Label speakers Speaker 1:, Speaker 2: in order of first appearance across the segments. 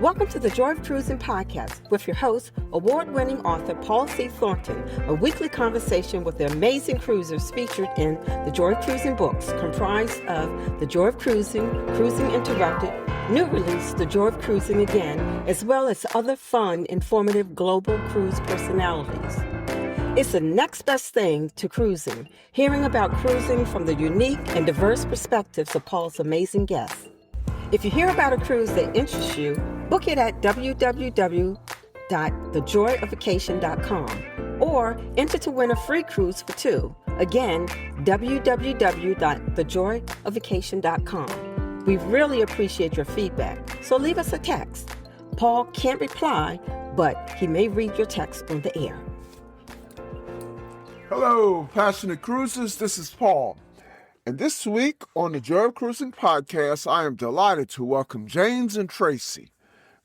Speaker 1: Welcome to the Joy of Cruising podcast with your host, award-winning author Paul C. Thornton, a weekly conversation with the amazing cruisers featured in the Joy of Cruising books, comprised of The Joy of Cruising, Cruising Interrupted, new release, The Joy of Cruising Again, as well as other fun, informative global cruise personalities. It's the next best thing to cruising, hearing about cruising from the unique and diverse perspectives of Paul's amazing guests. If you hear about a cruise that interests you, book it at www.thejoyoфvacation.com or enter to win a free cruise for two. Again, www.thejoyoфvacation.com. We really appreciate your feedback, so leave us a text. Paul can't reply, but he may read your text on the air.
Speaker 2: Hello, passionate cruisers. This is Paul. And this week on the Joy of Cruising podcast, I am delighted to welcome James and Tracey,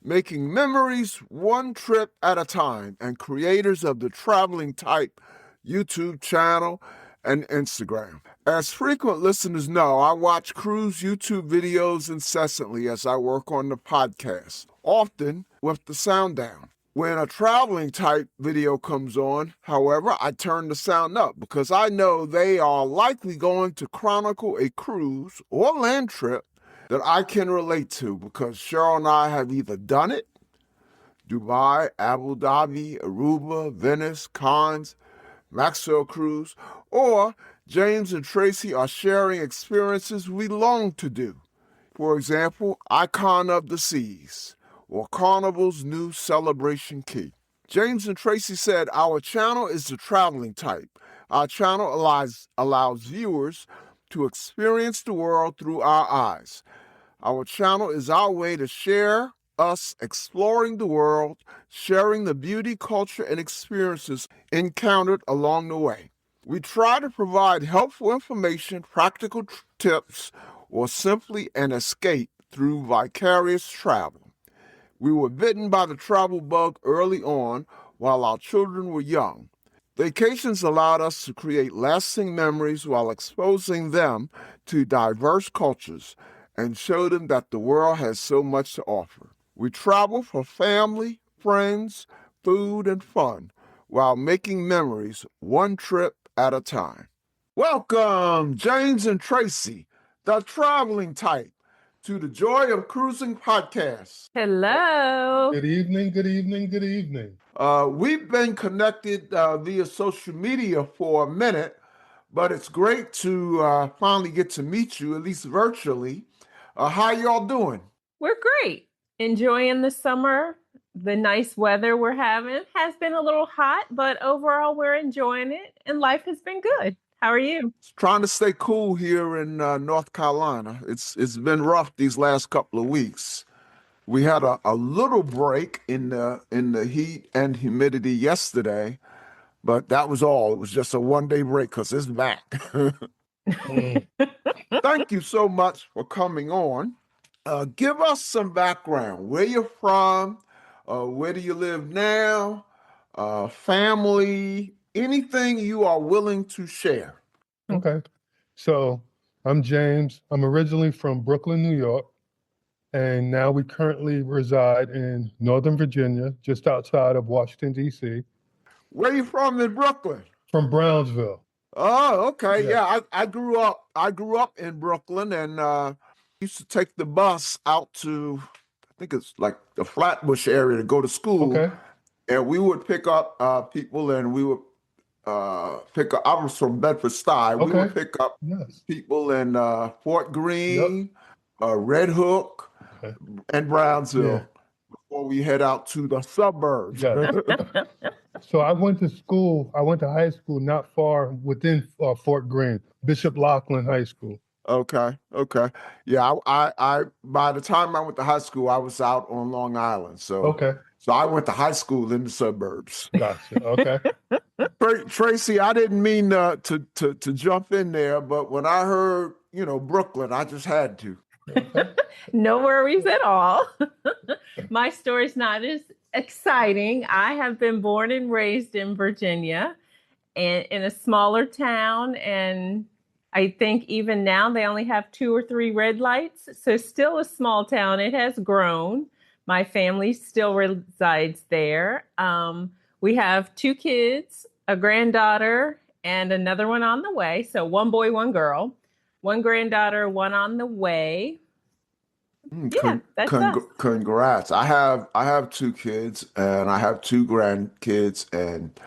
Speaker 2: making memories one trip at a time and creators of the Traveling Type YouTube channel and Instagram. As frequent listeners know, I watch cruise YouTube videos incessantly as I work on the podcast, often with the sound down. When a Traveling Type video comes on, however, I turn the sound up because I know they are likely going to chronicle a cruise or land trip that I can relate to because Cheryl and I have either done it, Dubai, Abu Dhabi, Aruba, Venice, Cannes, Maxwell Cruise, or James and Tracey are sharing experiences we long to do. For example, Icon of the Seas, or Carnival's new celebration key. James and Tracey said, our channel is the Traveling Type. Our channel allows viewers to experience the world through our eyes. Our channel is our way to share us exploring the world, sharing the beauty, culture, and experiences encountered along the way. We try to provide helpful information, practical tips, or simply an escape through vicarious travel. We were bitten by the travel bug early on while our children were young. Vacations allowed us to create lasting memories while exposing them to diverse cultures and show them that the world has so much to offer. We travel for family, friends, food, and fun while making memories one trip at a time. Welcome, James and Tracey, the Traveling Type, to the Joy of Cruising podcast.
Speaker 3: Hello.
Speaker 4: Good evening, good evening, good evening.
Speaker 2: We've been connected via social media for a minute, but it's great to finally get to meet you, at least virtually. How y'all doing?
Speaker 3: We're great. Enjoying the summer. The nice weather we're having has been a little hot, but overall we're enjoying it and life has been good. How are you?
Speaker 2: Trying to stay cool here in North Carolina. It's been rough these last couple of weeks. We had a little break in the heat and humidity yesterday, but that was all. It was just a one-day break because it's back. Thank you so much for coming on. Give us some background. Where you're from? Where do you live now? Family? Anything you are willing to share.
Speaker 4: Okay. So I'm James. I'm originally from Brooklyn, New York, and now we currently reside in Northern Virginia, just outside of Washington, D.C.
Speaker 2: Where you from in Brooklyn?
Speaker 4: From Brownsville.
Speaker 2: Oh, okay.
Speaker 4: Yeah.
Speaker 2: Yeah, I grew up in Brooklyn and used to take the bus out to, I think it's like the Flatbush area to go to school.
Speaker 4: Okay.
Speaker 2: And we would pick up people and we would pick up, I was from Bedford-Stuy. We
Speaker 4: Okay.
Speaker 2: would pick up
Speaker 4: Yes.
Speaker 2: people in Fort Greene, Red Hook,
Speaker 4: Okay.
Speaker 2: and Brownsville
Speaker 4: Yeah.
Speaker 2: before we head out to the suburbs.
Speaker 4: Yeah. So I went to high school not far within Fort Greene, Bishop Loughlin High School.
Speaker 2: Okay. Yeah, I by the time I went to high school, I was out on Long Island. So
Speaker 4: Okay.
Speaker 2: So I went to high school in the suburbs.
Speaker 4: Gotcha. Okay.
Speaker 2: Tracey, I didn't mean to jump in there, but when I heard, Brooklyn, I just had to.
Speaker 3: No worries at all. My story's not as exciting. I have been born and raised in Virginia and in a smaller town. And I think even now they only have 2 or 3 red lights. So still a small town. It has grown, My family still resides there. We have 2 kids, a granddaughter, and another one on the way. So 1 boy, 1 girl, 1 granddaughter, 1 on the way. Yeah, that's us.
Speaker 2: Congrats. I have 2 kids and I have 2 grandkids, and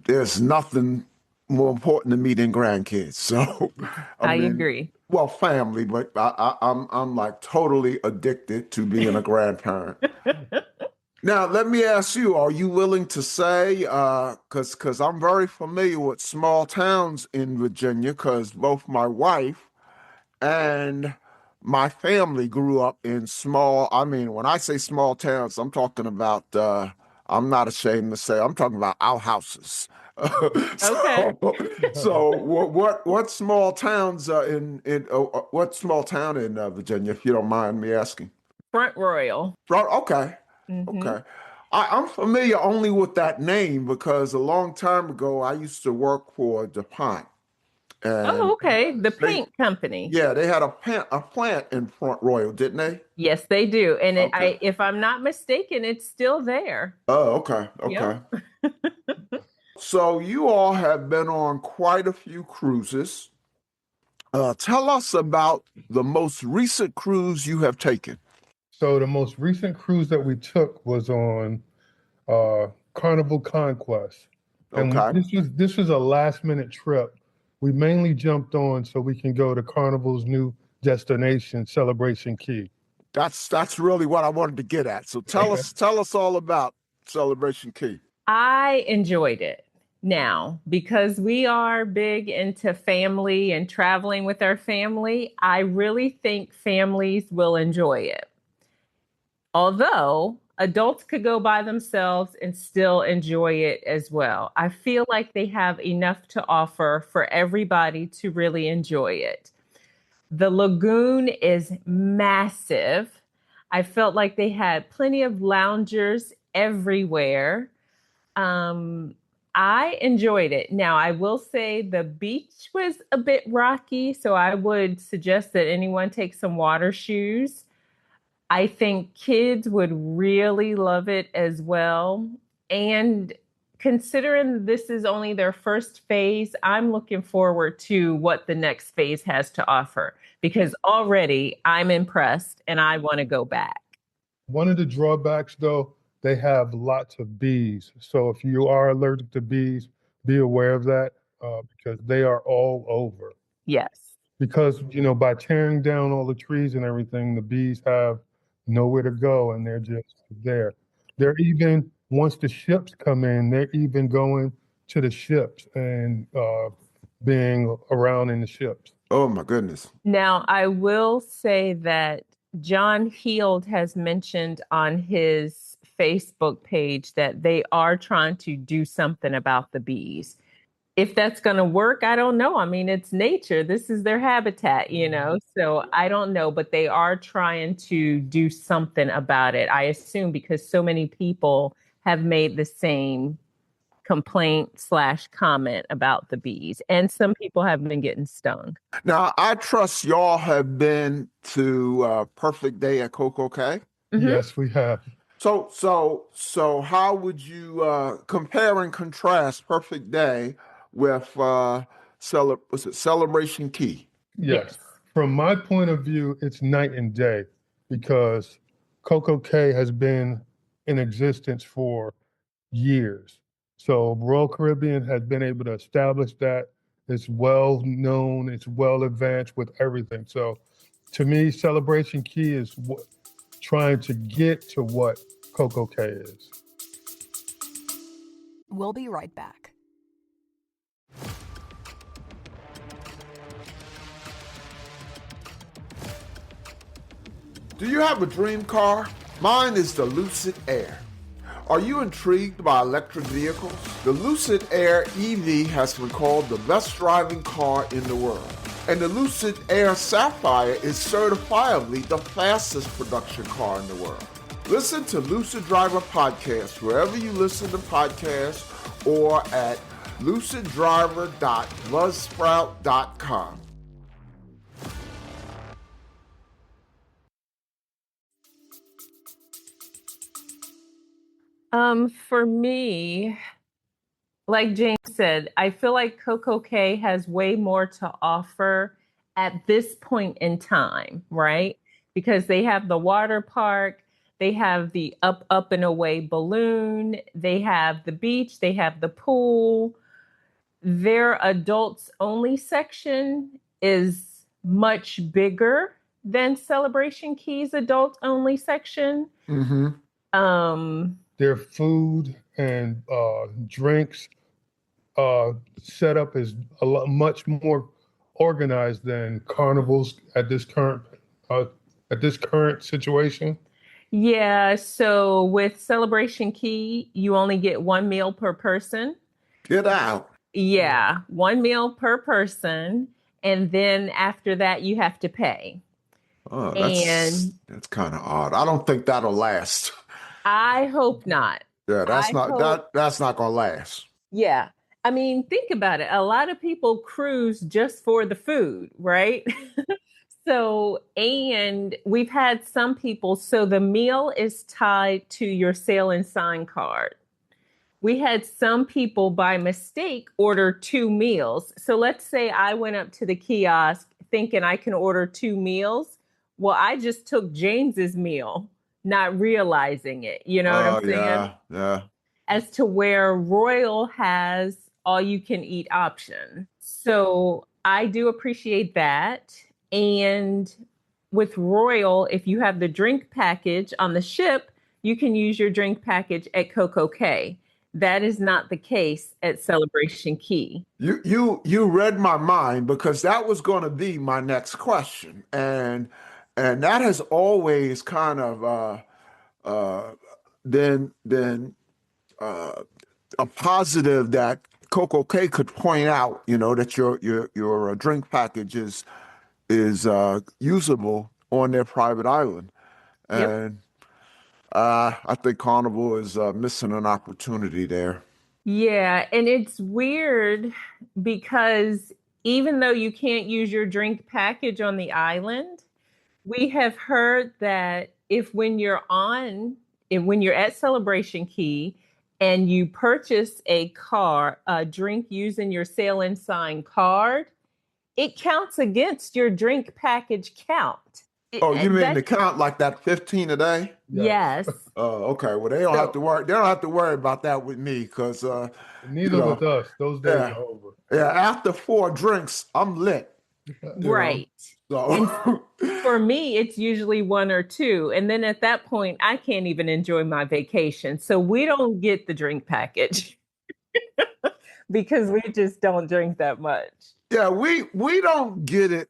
Speaker 2: there's nothing more important to me than grandkids. So
Speaker 3: I agree.
Speaker 2: well, family, but I'm like totally addicted to being a grandparent. Now, let me ask you, are you willing to say, because I'm very familiar with small towns in Virginia, because both my wife and my family grew up in when I say small towns, I'm talking about, I'm not ashamed to say, I'm talking about outhouses.
Speaker 3: Okay.
Speaker 2: So what small towns what small town in Virginia, if you don't mind me asking?
Speaker 3: Front Royal.
Speaker 2: Okay.
Speaker 3: Mm-hmm.
Speaker 2: Okay. I'm familiar only with that name because a long time ago I used to work for DuPont.
Speaker 3: Oh,
Speaker 2: And
Speaker 3: okay. The
Speaker 2: they,
Speaker 3: paint company.
Speaker 2: yeah, they had a plant in Front Royal, didn't they?
Speaker 3: Yes, they do. And
Speaker 2: Okay.
Speaker 3: if I'm not mistaken, it's still there.
Speaker 2: Oh, okay. Okay.
Speaker 3: Yep.
Speaker 2: So you all have been on quite a few cruises. Tell us about the most recent cruise you have taken.
Speaker 4: So the most recent cruise that we took was on Carnival Conquest. And
Speaker 2: Okay.
Speaker 4: this was a last minute trip. We mainly jumped on so we can go to Carnival's new destination, Celebration Key.
Speaker 2: That's really what I wanted to get at. So tell us all about Celebration Key.
Speaker 3: I enjoyed it. Now, because we are big into family and traveling with our family, I really think families will enjoy it. Although adults could go by themselves and still enjoy it as well. I feel like they have enough to offer for everybody to really enjoy it. The lagoon is massive. I felt like they had plenty of loungers everywhere. Um, I enjoyed it. Now, I will say the beach was a bit rocky, so I would suggest that anyone take some water shoes. I think kids would really love it as well. And considering this is only their first phase, I'm looking forward to what the next phase has to offer because already I'm impressed and I want to go back.
Speaker 4: One of the drawbacks, though, they have lots of bees. So if you are allergic to bees, be aware of that because they are all over.
Speaker 3: Yes.
Speaker 4: Because, by tearing down all the trees and everything, the bees have nowhere to go and they're just there. They're even, once the ships come in, they're even going to the ships and being around in the ships.
Speaker 2: Oh my goodness.
Speaker 3: Now, I will say that John Heald has mentioned on his Facebook page that they are trying to do something about the bees. If that's going to work, I don't know. I mean, it's nature. This is their habitat, So I don't know, but they are trying to do something about it. I assume because so many people have made the same complaint/comment about the bees, and some people have been getting stung.
Speaker 2: Now, I trust y'all have been to Perfect Day at Coco Cay.
Speaker 3: Mm-hmm.
Speaker 4: Yes, we have.
Speaker 2: So how would you compare and contrast Perfect Day with Celebration Key?
Speaker 4: Yes. From my point of view, it's night and day because Coco Cay has been in existence for years. So Royal Caribbean has been able to establish that. It's well known, it's well advanced with everything. So to me, Celebration Key is trying to get to what Coco Cay is.
Speaker 5: We'll be right back.
Speaker 2: Do you have a dream car? Mine is the Lucid Air. Are you intrigued by electric vehicles? The Lucid Air EV has been called the best driving car in the world. And the Lucid Air Sapphire is certifiably the fastest production car in the world. Listen to Lucid Driver Podcast wherever you listen to podcasts or at luciddriver.buzzsprout.com.
Speaker 3: For me, like James said, I feel like Coco Cay has way more to offer at this point in time, right? Because they have the water park, they have the up and away balloon, they have the beach, they have the pool. Their adults only section is much bigger than Celebration Key's adult only section.
Speaker 2: Mm-hmm.
Speaker 4: Their food and drinks setup is much more organized than Carnival's at this current situation.
Speaker 3: Yeah, so with Celebration Key, you only get one meal per person.
Speaker 2: Get out.
Speaker 3: Yeah, one meal per person. And then after that, you have to pay.
Speaker 2: Oh,
Speaker 3: And
Speaker 2: that's kind of odd. I don't think that'll last.
Speaker 3: I hope not.
Speaker 2: Yeah,
Speaker 3: I hope,
Speaker 2: that's not gonna last.
Speaker 3: yeah. I mean, think about it. A lot of people cruise just for the food, right? So, and we've had some people, so the meal is tied to your sail and sign card. We had some people by mistake order two meals. So let's say I went up to the kiosk thinking I can order two meals. Well, I just took James's meal, not realizing it. You know what I'm
Speaker 2: Oh
Speaker 3: saying?
Speaker 2: yeah.
Speaker 3: As to where Royal has all you can eat option. So I do appreciate that. And with Royal, if you have the drink package on the ship, you can use your drink package at Coco Cay. That is not the case at Celebration Key.
Speaker 2: You read my mind because that was going to be my next question, and that has always kind of been a positive that Coco Cay could point out, that your drink package is usable on their private island,
Speaker 3: Yep.
Speaker 2: and I think Carnival is missing an opportunity there.
Speaker 3: Yeah, and it's weird because even though you can't use your drink package on the island, we have heard that when you're at Celebration Key and you purchase a drink using your sail and sign card, it counts against your drink package count.
Speaker 2: Oh, you mean
Speaker 3: That
Speaker 2: the count like that 15 a day?
Speaker 3: yes.
Speaker 2: Oh, okay. Well, they don't have to
Speaker 3: So
Speaker 2: worry. They don't have to worry about that with me because,
Speaker 4: Neither with us. Those days
Speaker 2: yeah,
Speaker 4: are over.
Speaker 2: yeah. After 4 drinks, I'm lit.
Speaker 3: right. And
Speaker 2: So,
Speaker 3: for me, it's usually one or two. And then at that point, I can't even enjoy my vacation. So we don't get the drink package because we just don't drink that much.
Speaker 2: yeah, we don't get it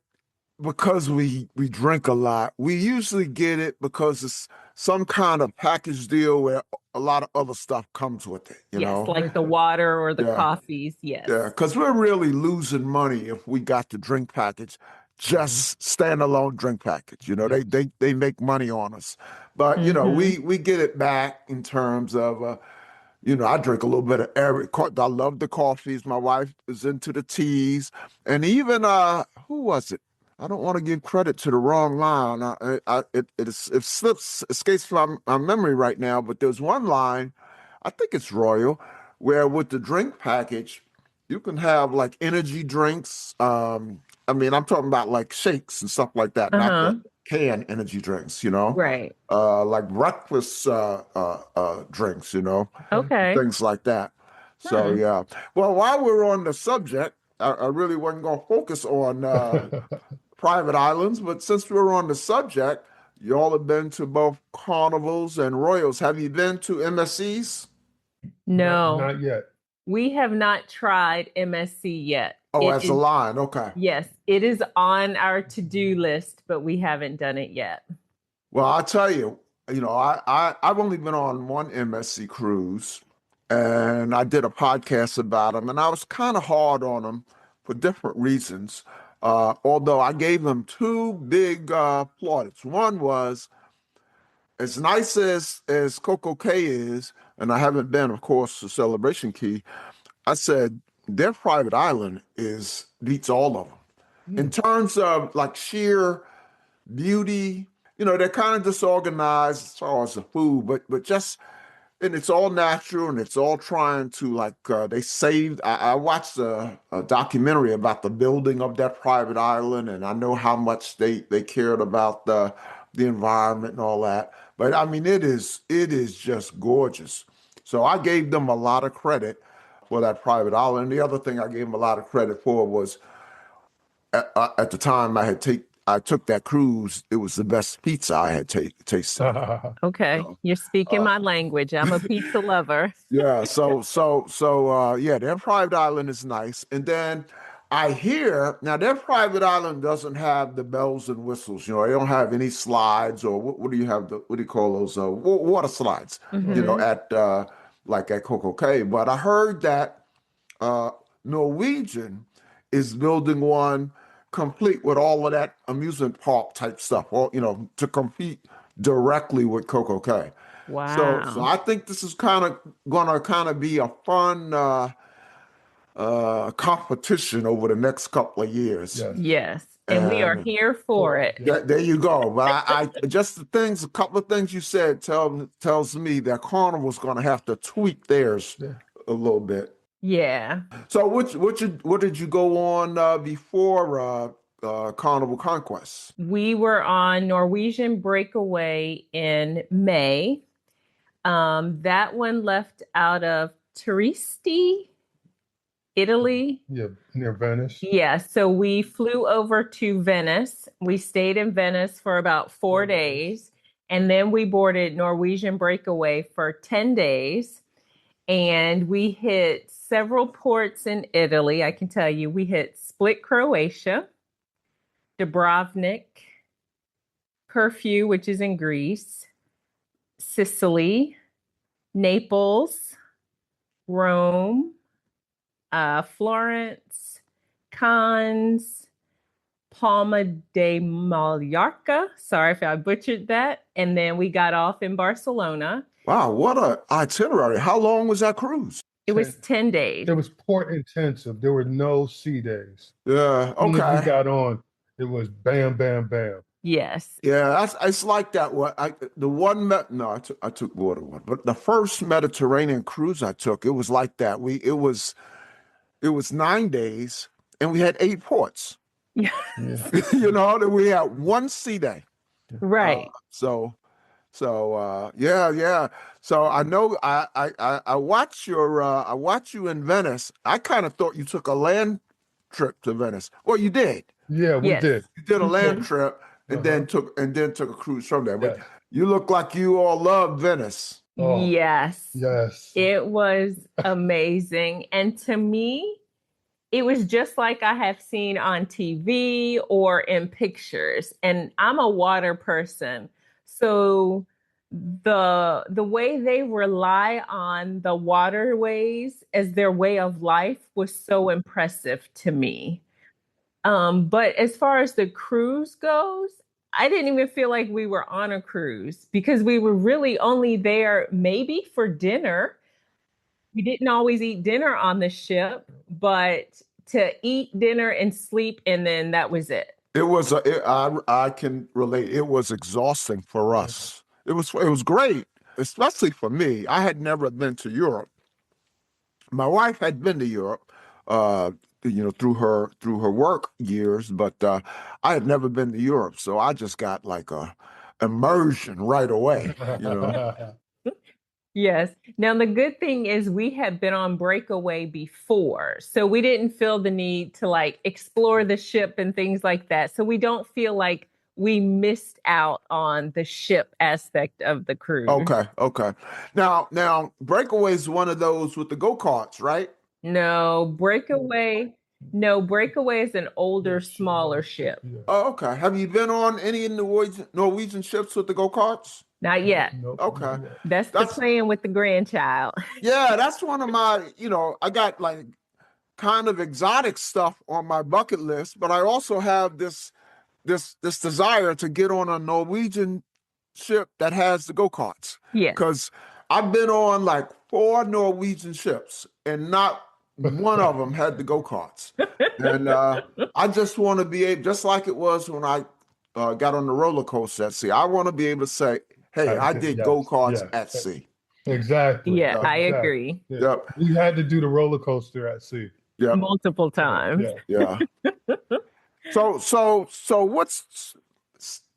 Speaker 2: because we drink a lot. We usually get it because it's some kind of package deal where a lot of other stuff comes with it.
Speaker 3: Yes, like the water or the
Speaker 2: Yeah.
Speaker 3: coffees. Yes.
Speaker 2: Yeah, because we're really losing money if we got the drink package, just standalone drink package. They make money on us, but
Speaker 3: Hmm.
Speaker 2: we get it back in terms of I drink a little bit of every. I love the coffees. My wife is into the teas, and even who was it? I don't want to give credit to the wrong line. It escapes my memory right now, but there's one line, I think it's Royal, where with the drink package, you can have like energy drinks. I mean, I'm talking about like shakes and stuff like that, not the
Speaker 3: Uh-huh.
Speaker 2: canned energy drinks,
Speaker 3: Right.
Speaker 2: like breakfast drinks,
Speaker 3: Okay.
Speaker 2: things like that. So
Speaker 3: Hmm.
Speaker 2: yeah. Well, while we're on the subject, I really wasn't going to focus on private islands, but since we're on the subject, y'all have been to both Carnivals and Royals. Have you been to MSCs?
Speaker 3: No,
Speaker 4: Not yet.
Speaker 3: we have not tried MSC yet.
Speaker 2: Oh,
Speaker 3: It
Speaker 2: as a
Speaker 3: is,
Speaker 2: line. Okay.
Speaker 3: yes, it is on our to-do list, but we haven't done it yet.
Speaker 2: Well, I'll tell you, I've only been on one MSC cruise, and I did a podcast about them, and I was kind of hard on them for different reasons. Although I gave them two big plaudits. One was as nice as Coco Cay is, and I haven't been, of course, to Celebration Key. I said their private island is beats all of them in terms of like sheer beauty. They're kind of disorganized as far as the food, but just and it's all natural, and it's all trying to like they saved. I watched a documentary about the building of that private island, and I know how much they cared about the environment and all that. But I mean, it is just gorgeous. So I gave them a lot of credit for that private island. And the other thing I gave them a lot of credit for was at the time I took that cruise. It was the best pizza I had tasted.
Speaker 3: Okay,
Speaker 2: So,
Speaker 3: you're speaking my language. I'm a pizza lover.
Speaker 2: yeah. Yeah, their private island is nice. And then I hear now their private island doesn't have the bells and whistles. You know, they don't have any slides or what do you have? What do you call those? Water slides. You know, at like at Coco Cay. But I heard that uh, Norwegian is building one complete with all of that amusement park type stuff, or to compete directly with Coco Cay. So
Speaker 3: Wow.
Speaker 2: I think this is gonna be a fun competition over the next couple of years.
Speaker 4: Yes.
Speaker 3: Yes, and we are
Speaker 2: And
Speaker 3: here for it.
Speaker 2: there you go. But I just a couple of things you said tells me that Carnival's gonna have to tweak theirs
Speaker 4: Yeah.
Speaker 2: a little bit.
Speaker 3: Yeah.
Speaker 2: So what did you go on before Carnival Conquest?
Speaker 3: We were on Norwegian Breakaway in May. That one left out of Trieste, Italy.
Speaker 4: Yeah, near Venice.
Speaker 3: Yeah, so we flew over to Venice. We stayed in Venice for about 4 days, and then we boarded Norwegian Breakaway for 10 days. And we hit several ports in Italy. I can tell you, we hit Split, Croatia, Dubrovnik, Corfu, which is in Greece, Sicily, Naples, Rome, Florence, Cannes, Palma de Mallorca. Sorry if I butchered that. And then we got off in Barcelona.
Speaker 2: Wow, what a itinerary. How long was that cruise?
Speaker 3: It was 10 days.
Speaker 4: It was port intensive. There were no sea days.
Speaker 2: Yeah,
Speaker 4: As soon as we
Speaker 2: okay.
Speaker 4: got on, it was bam, bam, bam.
Speaker 3: Yes.
Speaker 2: Yeah, it's like that. I took more than one, but the first Mediterranean cruise I took, it was like that. It was 9 days, and we had 8 ports.
Speaker 3: Yeah.
Speaker 4: Yeah.
Speaker 2: That we had one sea day.
Speaker 3: Right.
Speaker 2: Yeah. So I know I watch you in Venice. I kind of thought you took a land trip to Venice. Well, you did.
Speaker 4: Yeah, we
Speaker 3: Yes.
Speaker 4: did.
Speaker 2: You did a land
Speaker 3: Mhm.
Speaker 2: trip and then took a cruise from there. But
Speaker 4: Yes.
Speaker 2: you look like you all love Venice.
Speaker 4: Oh,
Speaker 3: Yes.
Speaker 4: yes.
Speaker 3: It was amazing. And to me, it was just like I have seen on TV or in pictures. And I'm a water person. So the way they rely on the waterways as their way of life was so impressive to me. But as far as the cruise goes, I didn't even feel like we were on a cruise because we were really only there maybe for dinner. We didn't always eat dinner on the ship, but to eat dinner and sleep, and then that was it.
Speaker 2: I can relate. It was exhausting for us. It was great, especially for me. I had never been to Europe. My wife had been to Europe, through her work years, but I had never been to Europe, so I just got like a immersion right away.
Speaker 3: Yes. Now, the good thing is we had been on breakaway before, so we didn't feel the need to like explore the ship and things like that. So we don't feel like we missed out on the ship aspect of the cruise.
Speaker 2: Okay. Now, Breakaway is one of those with the go-karts, right?
Speaker 3: No, breakaway is an older, smaller ship.
Speaker 4: Yeah.
Speaker 2: Oh, okay. Have you been on any Norwegian ships with the go-karts?
Speaker 3: Not yet.
Speaker 4: Nope,
Speaker 2: Okay.
Speaker 4: not yet.
Speaker 3: That's the
Speaker 2: That's-
Speaker 3: plan with the grandchild.
Speaker 2: Yeah, that's one of my, I got like kind of exotic stuff on my bucket list, but I also have this desire to get on a Norwegian ship that has the go-karts.
Speaker 3: Yes.
Speaker 2: Because I've been on like 4 Norwegian ships and not one of them had the go-karts. And I just want to be able, just like it was when I got on the roller coaster at sea, I want to be able to say, hey, I did
Speaker 4: Yes,
Speaker 2: go-karts
Speaker 4: yes.
Speaker 2: at sea.
Speaker 4: Exactly.
Speaker 3: Yeah, I
Speaker 4: Exactly.
Speaker 3: agree.
Speaker 4: Yeah.
Speaker 2: Yep.
Speaker 4: We had to do the roller coaster at sea.
Speaker 2: Yep.
Speaker 3: Multiple times.
Speaker 4: Yeah.
Speaker 2: Yeah.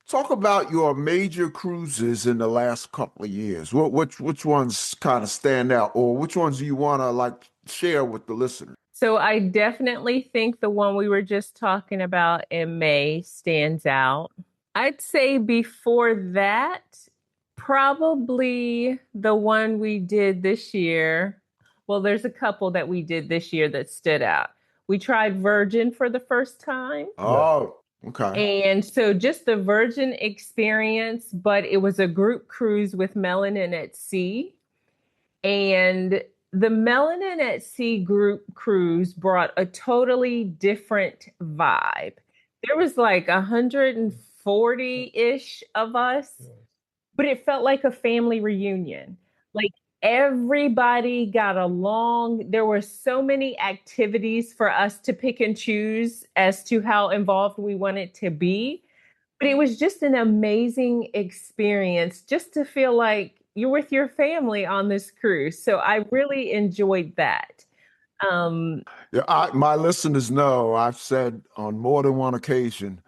Speaker 2: Talk about your major cruises in the last couple of years. Which ones kind of stand out, or which ones do you want to like share with the listeners?
Speaker 3: So I definitely think the one we were just talking about in May stands out. I'd say before that, probably the one we did this year. Well, there's a couple that we did this year that stood out. We tried Virgin for the first time.
Speaker 2: Oh, okay.
Speaker 3: And so just the Virgin experience, but it was a group cruise with Melanin at Sea. And the Melanin at Sea group cruise brought a totally different vibe. There was like 140-ish of us, but it felt like a family reunion. Like everybody got along. There were so many activities for us to pick and choose as to how involved we wanted to be. But it was just an amazing experience just to feel like you're with your family on this cruise. So I really enjoyed that. Um,
Speaker 2: Yeah, my listeners know I've said on more than one occasion,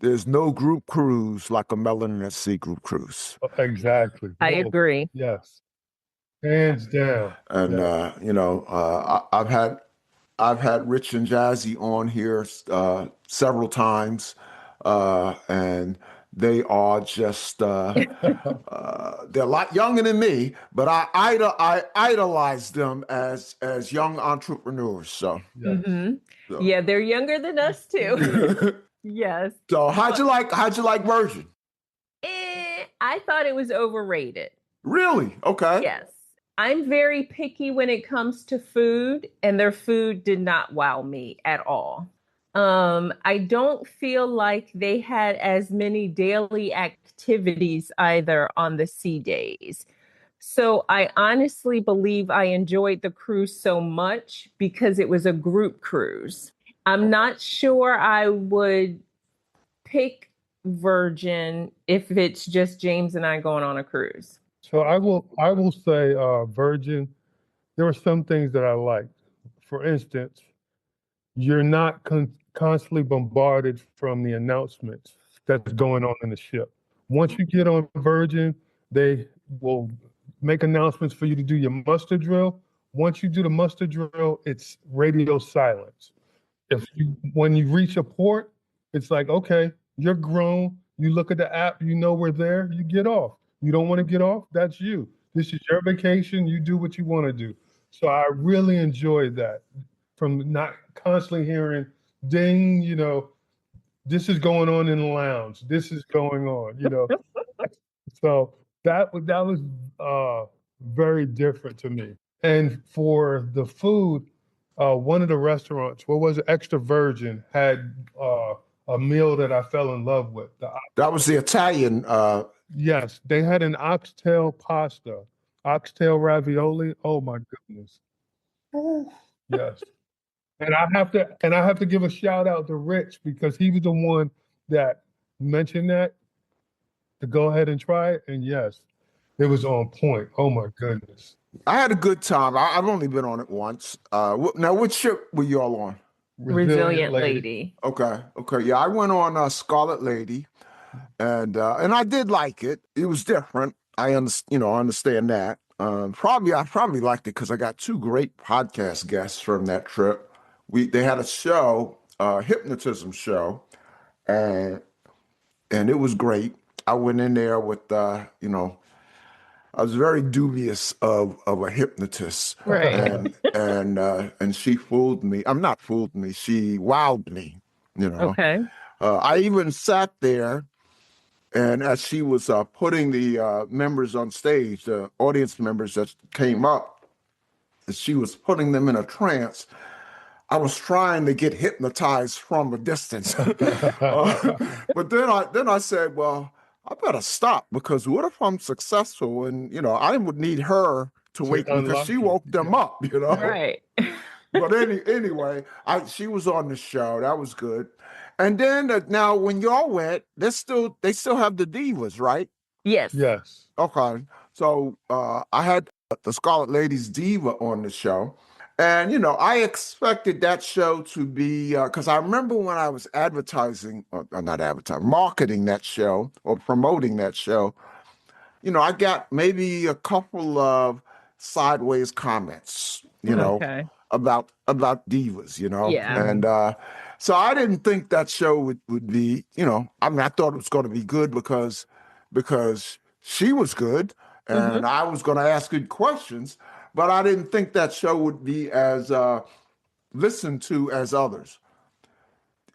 Speaker 2: there's no group cruise like a Melanin at Sea group cruise.
Speaker 4: Exactly.
Speaker 3: I
Speaker 4: Oh,
Speaker 3: agree.
Speaker 4: yes. Hands down.
Speaker 2: And I've had Rich and Jazzy on here several times, and they are just they're a lot younger than me, but I idolize them as young entrepreneurs. So
Speaker 4: Yes.
Speaker 2: so.
Speaker 3: Yeah, they're younger than us too. Yes.
Speaker 2: So how'd you like Virgin?
Speaker 3: I thought it was overrated.
Speaker 2: Really? Okay.
Speaker 3: Yes. I'm very picky when it comes to food, and their food did not wow me at all. I don't feel like they had as many daily activities either on the sea days. So I honestly believe I enjoyed the cruise so much because it was a group cruise. I'm not sure I would pick Virgin if it's just James and I going on a cruise.
Speaker 4: So I will say Virgin, there were some things that I liked. For instance, you're not constantly bombarded from the announcements that's going on in the ship. Once you get on Virgin, they will make announcements for you to do your muster drill. Once you do the muster drill, it's radio silence. When you reach a port, it's like, okay, you're grown. You look at the app, you know we're there, you get off. You don't want to get off, that's you. This is your vacation, you do what you want to do. So I really enjoyed that from not constantly hearing ding, this is going on in the lounge, this is going on. So that was very different to me. And for the food, one of the restaurants, what was it, Extra Virgin, had a meal that I fell in love with.
Speaker 2: That was the Italian.
Speaker 4: Yes, they had an oxtail pasta, oxtail ravioli. Oh my goodness. Yes. And I have to give a shout out to Rich because he was the one that mentioned that to go ahead and try it. And yes, it was on point. Oh my goodness.
Speaker 2: I had a good time. I've only been on it once. Now, which ship were you all on?
Speaker 3: Resilient Lady.
Speaker 2: Okay. Yeah, I went on Scarlet Lady, and I did like it. It was different. I understand that. I probably liked it because I got two great podcast guests from that trip. They had a show, hypnotism show, and it was great. I went in there with I was very dubious of a hypnotist,
Speaker 3: Right.
Speaker 2: and she fooled me. I'm not fooled me. She wowed me.
Speaker 3: Okay.
Speaker 2: I even sat there, and as she was putting the members on stage, the audience members that came up, as she was putting them in a trance, I was trying to get hypnotized from a distance. But then I said, well, I better stop because what if I'm successful and I would need her to wake me because she woke them up,
Speaker 3: Right.
Speaker 2: But anyway, she was on the show. That was good. And then now when y'all went, they still have the divas, right?
Speaker 3: Yes.
Speaker 4: Yes.
Speaker 2: Okay. So I had the Scarlet Lady's diva on the show. And, you know, I expected that show to be, because I remember when I was advertising, or not advertising, marketing that show or promoting that show, you know, I got maybe a couple of sideways comments, you know,
Speaker 3: Okay.
Speaker 2: about divas, you know.
Speaker 3: Yeah.
Speaker 2: And so I didn't think that show would be, you know, I mean, I thought it was going to be good because she was good and I was going to ask good questions, but I didn't think that show would be as listened to as others.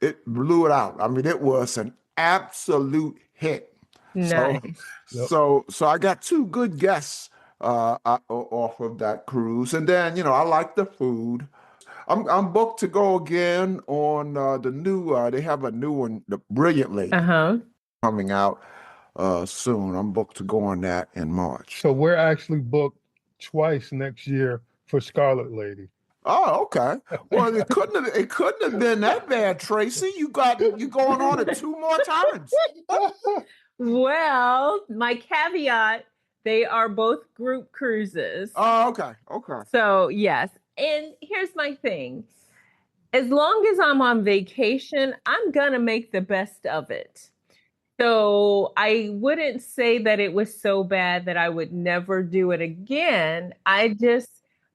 Speaker 2: It blew it out. I mean, it was an absolute hit. So,
Speaker 3: Nice.
Speaker 4: Yep.
Speaker 2: so I got two good guests off of that cruise, and then you know I like the food. I'm booked to go again on the new. They have a new one, the Brilliant Lady,
Speaker 3: Uh-huh.
Speaker 2: coming out soon. I'm booked to go on that in March.
Speaker 4: So we're actually booked twice next year for Scarlet Lady.
Speaker 2: Oh, okay. Well, it couldn't have been that bad, Tracy. You going on it two more times.
Speaker 3: Well, my caveat, they are both group cruises.
Speaker 2: Oh, okay. Okay.
Speaker 3: So, yes. And here's my thing. As long as I'm on vacation, I'm going to make the best of it. So I wouldn't say that it was so bad that I would never do it again.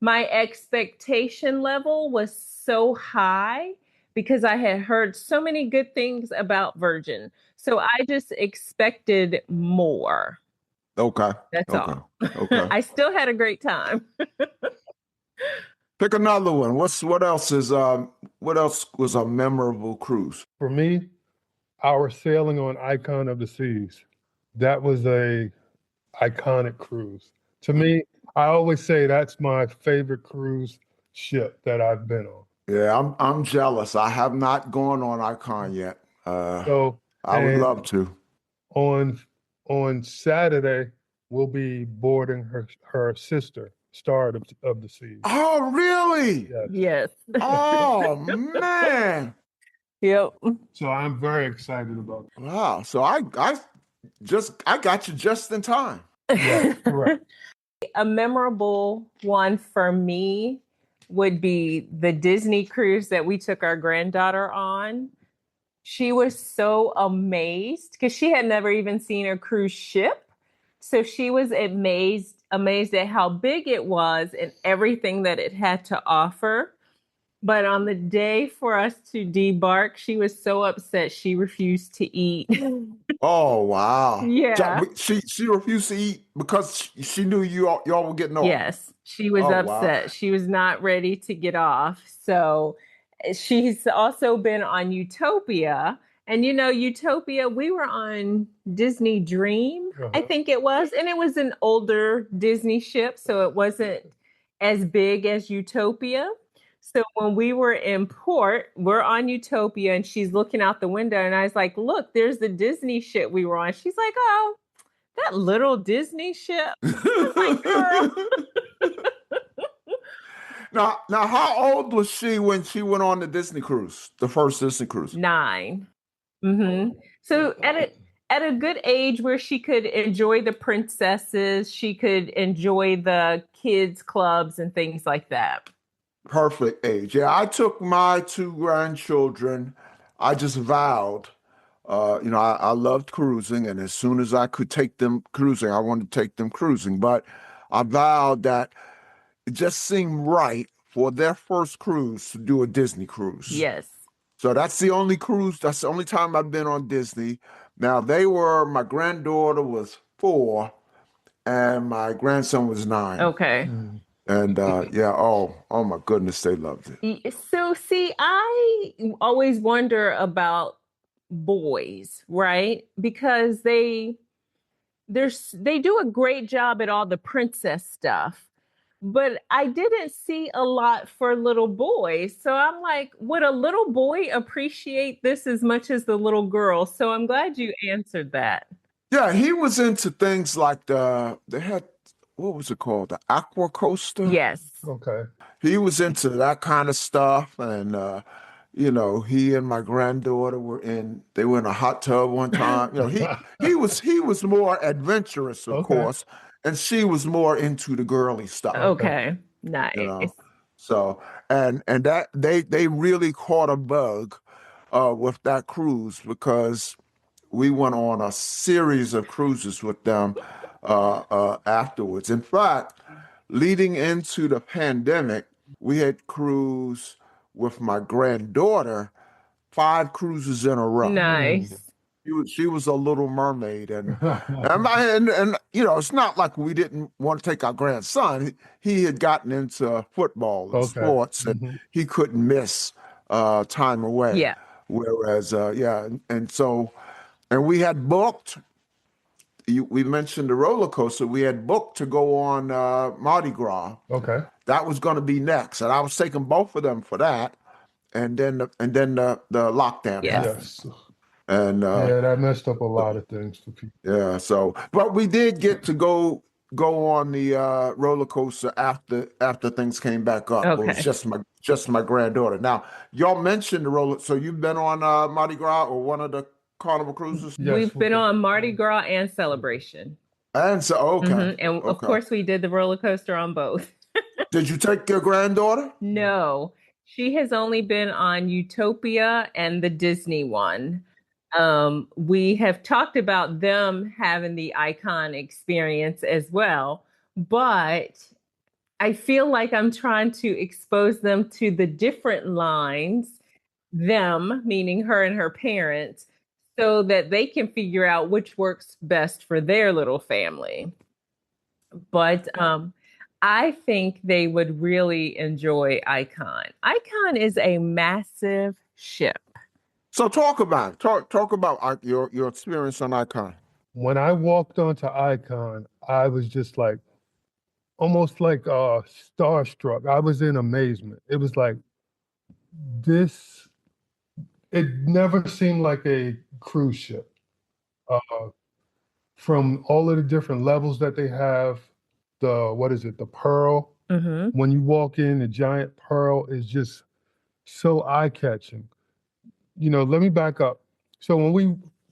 Speaker 3: My expectation level was so high because I had heard so many good things about Virgin. So I just expected more.
Speaker 2: Okay.
Speaker 3: That's all.
Speaker 2: Okay.
Speaker 3: I still had a great time.
Speaker 2: Pick another one. What else was a memorable cruise?
Speaker 4: For me, our sailing on Icon of the Seas, that was a iconic cruise. To me, I always say that's my favorite cruise ship that I've been on.
Speaker 2: Yeah, I'm jealous. I have not gone on Icon yet.
Speaker 4: So
Speaker 2: I would
Speaker 4: and
Speaker 2: love to.
Speaker 4: on Saturday, we'll be boarding her sister, Star of the Seas.
Speaker 2: Oh, really?
Speaker 4: Yes.
Speaker 3: Yes.
Speaker 2: Oh, man.
Speaker 3: Yep.
Speaker 4: So I'm very excited about that.
Speaker 2: Wow. So I got you just in time.
Speaker 4: Yes, correct.
Speaker 3: A memorable one for me would be the Disney cruise that we took our granddaughter on. She was so amazed because she had never even seen a cruise ship. So she was amazed at how big it was and everything that it had to offer. But on the day for us to debark, she was so upset she refused to eat.
Speaker 2: Oh, wow.
Speaker 3: Yeah.
Speaker 2: She refused to eat because she knew y'all were getting off.
Speaker 3: Yes, she was
Speaker 2: Oh,
Speaker 3: upset.
Speaker 2: wow.
Speaker 3: She was not ready to get off. So she's also been on Utopia. And you know, Utopia, we were on Disney Dream, I
Speaker 4: Uh-huh.
Speaker 3: think it was. And it was an older Disney ship, so it wasn't as big as Utopia. So when we were in port, we're on Utopia and she's looking out the window. And I was like, look, there's the Disney ship we were on. She's like, oh, that little Disney ship. I'm like, girl.
Speaker 2: Now, how old was she when she went on the Disney cruise, the first Disney cruise?
Speaker 3: 9. So at a good age where she could enjoy the princesses, she could enjoy the kids clubs and things like that.
Speaker 2: Perfect age. Yeah, I took my two grandchildren. I just vowed, you know, I loved cruising, and as soon as I could take them cruising, I wanted to take them cruising. But I vowed that it just seemed right for their first cruise to do a Disney cruise.
Speaker 3: Yes.
Speaker 2: So that's the only cruise, that's the only time I've been on Disney. Now, my granddaughter was 4, and my grandson was 9.
Speaker 3: Okay.
Speaker 2: And yeah, oh my goodness, they loved it.
Speaker 3: So see, I always wonder about boys, right? Because they do a great job at all the princess stuff. But I didn't see a lot for little boys. So I'm like, would a little boy appreciate this as much as the little girl? So I'm glad you answered that.
Speaker 2: Yeah, he was into things like they had, what was it called? The Aqua Coaster?
Speaker 3: Yes.
Speaker 4: Okay.
Speaker 2: He was into that kind of stuff. And, you know, he and my granddaughter they were in a hot tub one time. You know, he was more adventurous, of
Speaker 4: Okay.
Speaker 2: course. and she was more into the girly stuff,
Speaker 3: Okay. Nice.
Speaker 2: you know. So and that they really caught a bug with that cruise because we went on a series of cruises with them afterwards. In fact, leading into the pandemic, we had cruise with my granddaughter, 5 cruises in a row.
Speaker 3: Nice.
Speaker 2: She was a little mermaid, and you know, it's not like we didn't want to take our grandson. He had gotten into football and
Speaker 4: Okay.
Speaker 2: sports, and he couldn't miss time away.
Speaker 3: Yeah.
Speaker 2: Whereas, and so, and we had booked. We mentioned the roller coaster. We had booked to go on Mardi Gras.
Speaker 4: Okay.
Speaker 2: That was going to be next, and I was taking both of them for that. And then the lockdown
Speaker 3: Yes.
Speaker 2: happened.
Speaker 4: Yes.
Speaker 2: And
Speaker 4: Yeah, that messed up a lot of things for people.
Speaker 2: yeah, so but we did get to go on the roller coaster after things came back up. It was
Speaker 3: Okay.
Speaker 2: just my granddaughter. Now, y'all mentioned the roller, so you've been on Mardi Gras or one of the Carnival cruises?
Speaker 4: Yes,
Speaker 3: We've been on Mardi Gras and Celebration.
Speaker 2: And so okay.
Speaker 3: And of
Speaker 2: Okay.
Speaker 3: course, we did the roller coaster on both.
Speaker 2: Did you take your granddaughter?
Speaker 3: No, she has only been on Utopia and the Disney one. We have talked about them having the Icon experience as well, but I feel like I'm trying to expose them to the different lines, them, meaning her and her parents, so that they can figure out which works best for their little family. But I think they would really enjoy Icon. Icon is a massive ship.
Speaker 2: So talk about it. Talk about your experience on Icon.
Speaker 4: When I walked onto Icon, I was just like almost like starstruck. I was in amazement. It was like this. It never seemed like a cruise ship. From all of the different levels that they have, the pearl. When you walk in, the giant pearl is just so eye-catching. You know, let me back up. So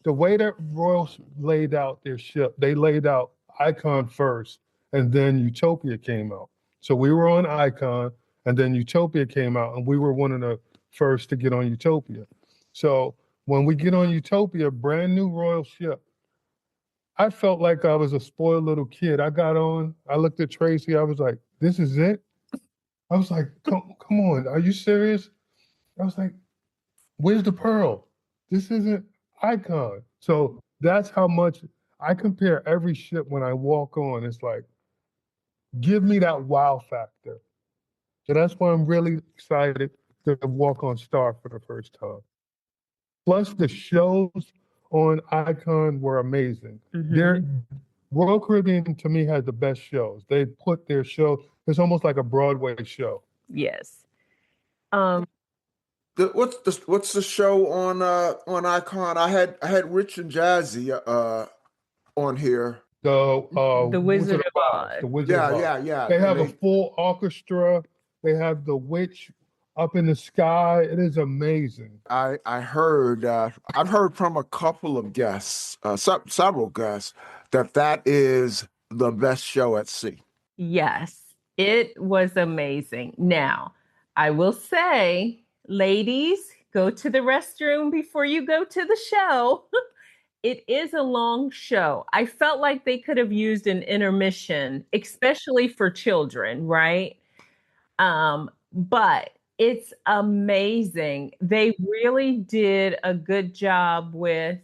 Speaker 4: the way that Royals laid out their ship, they laid out Icon first, and then Utopia came out. So we were on Icon, and then Utopia came out, and we were one of the first to get on Utopia. So when we get on Utopia, brand new Royal ship, I felt like I was a spoiled little kid. I got on, I looked at Tracey, I was like, this is it? I was like, come on, are you serious? I was like, where's the pearl? This isn't Icon. So that's how much I compare every ship when I walk on. It's like, give me that wow factor. So that's why I'm really excited to walk on Star for the first time. Plus, the shows on Icon were amazing. Royal Caribbean, to me, had the best shows. They put their show, it's almost like a Broadway show.
Speaker 3: Yes.
Speaker 2: What's the show on Icon? I had Rich and Jazzy on here.
Speaker 4: The
Speaker 3: Wizard of Oz.
Speaker 4: The Wizard of Oz.
Speaker 2: Yeah.
Speaker 4: They have a full orchestra. They have the witch up in the sky. It is amazing.
Speaker 2: I heard I've heard from a couple of guests, several guests, that is the best show at sea.
Speaker 3: Yes, it was amazing. Now, I will say, ladies, go to the restroom before you go to the show. It is a long show. I felt like they could have used an intermission, especially for children, right? But it's amazing. They really did a good job with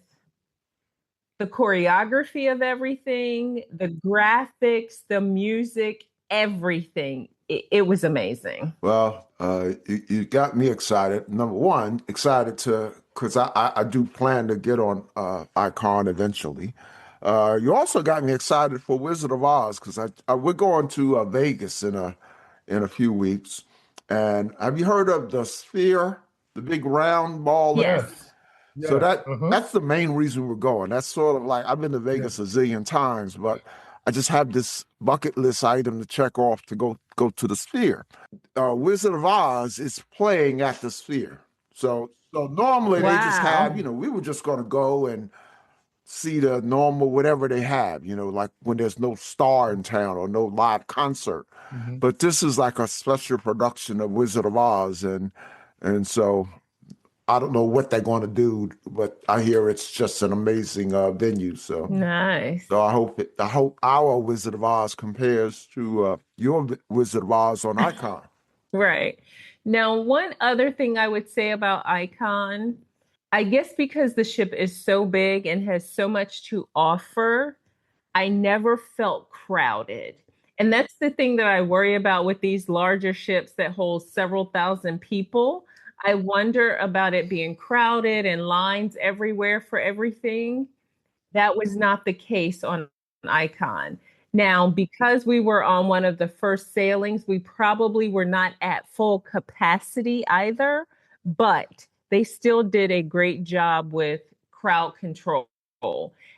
Speaker 3: the choreography of everything, the graphics, the music, everything. It was amazing.
Speaker 2: Well, you got me excited. Number one, excited because I do plan to get on Icon eventually. You also got me excited for Wizard of Oz because we're going to Vegas in a few weeks. And have you heard of the Sphere, the big round ball?
Speaker 3: Yes.
Speaker 2: So that's the main reason we're going. That's sort of like I've been to Vegas a zillion times, but I just have this bucket list item to check off to go to the Sphere. Wizard of Oz is playing at the Sphere. So normally they just have, we were just going to go and see the normal whatever they have, like when there's no star in town or no live concert.
Speaker 4: Mhm.
Speaker 2: But this is like a special production of Wizard of Oz, and so I don't know what they're going to do, but I hear it's just an amazing venue. So
Speaker 3: Nice.
Speaker 2: so I hope our Wizard of Oz compares to your Wizard of Oz on Icon.
Speaker 3: Right. Now, one other thing I would say about Icon, I guess because the ship is so big and has so much to offer, I never felt crowded. And that's the thing that I worry about with these larger ships that hold several thousand people. I wonder about it being crowded and lines everywhere for everything. That was not the case on Icon. Now, because we were on one of the first sailings, we probably were not at full capacity either, but they still did a great job with crowd control.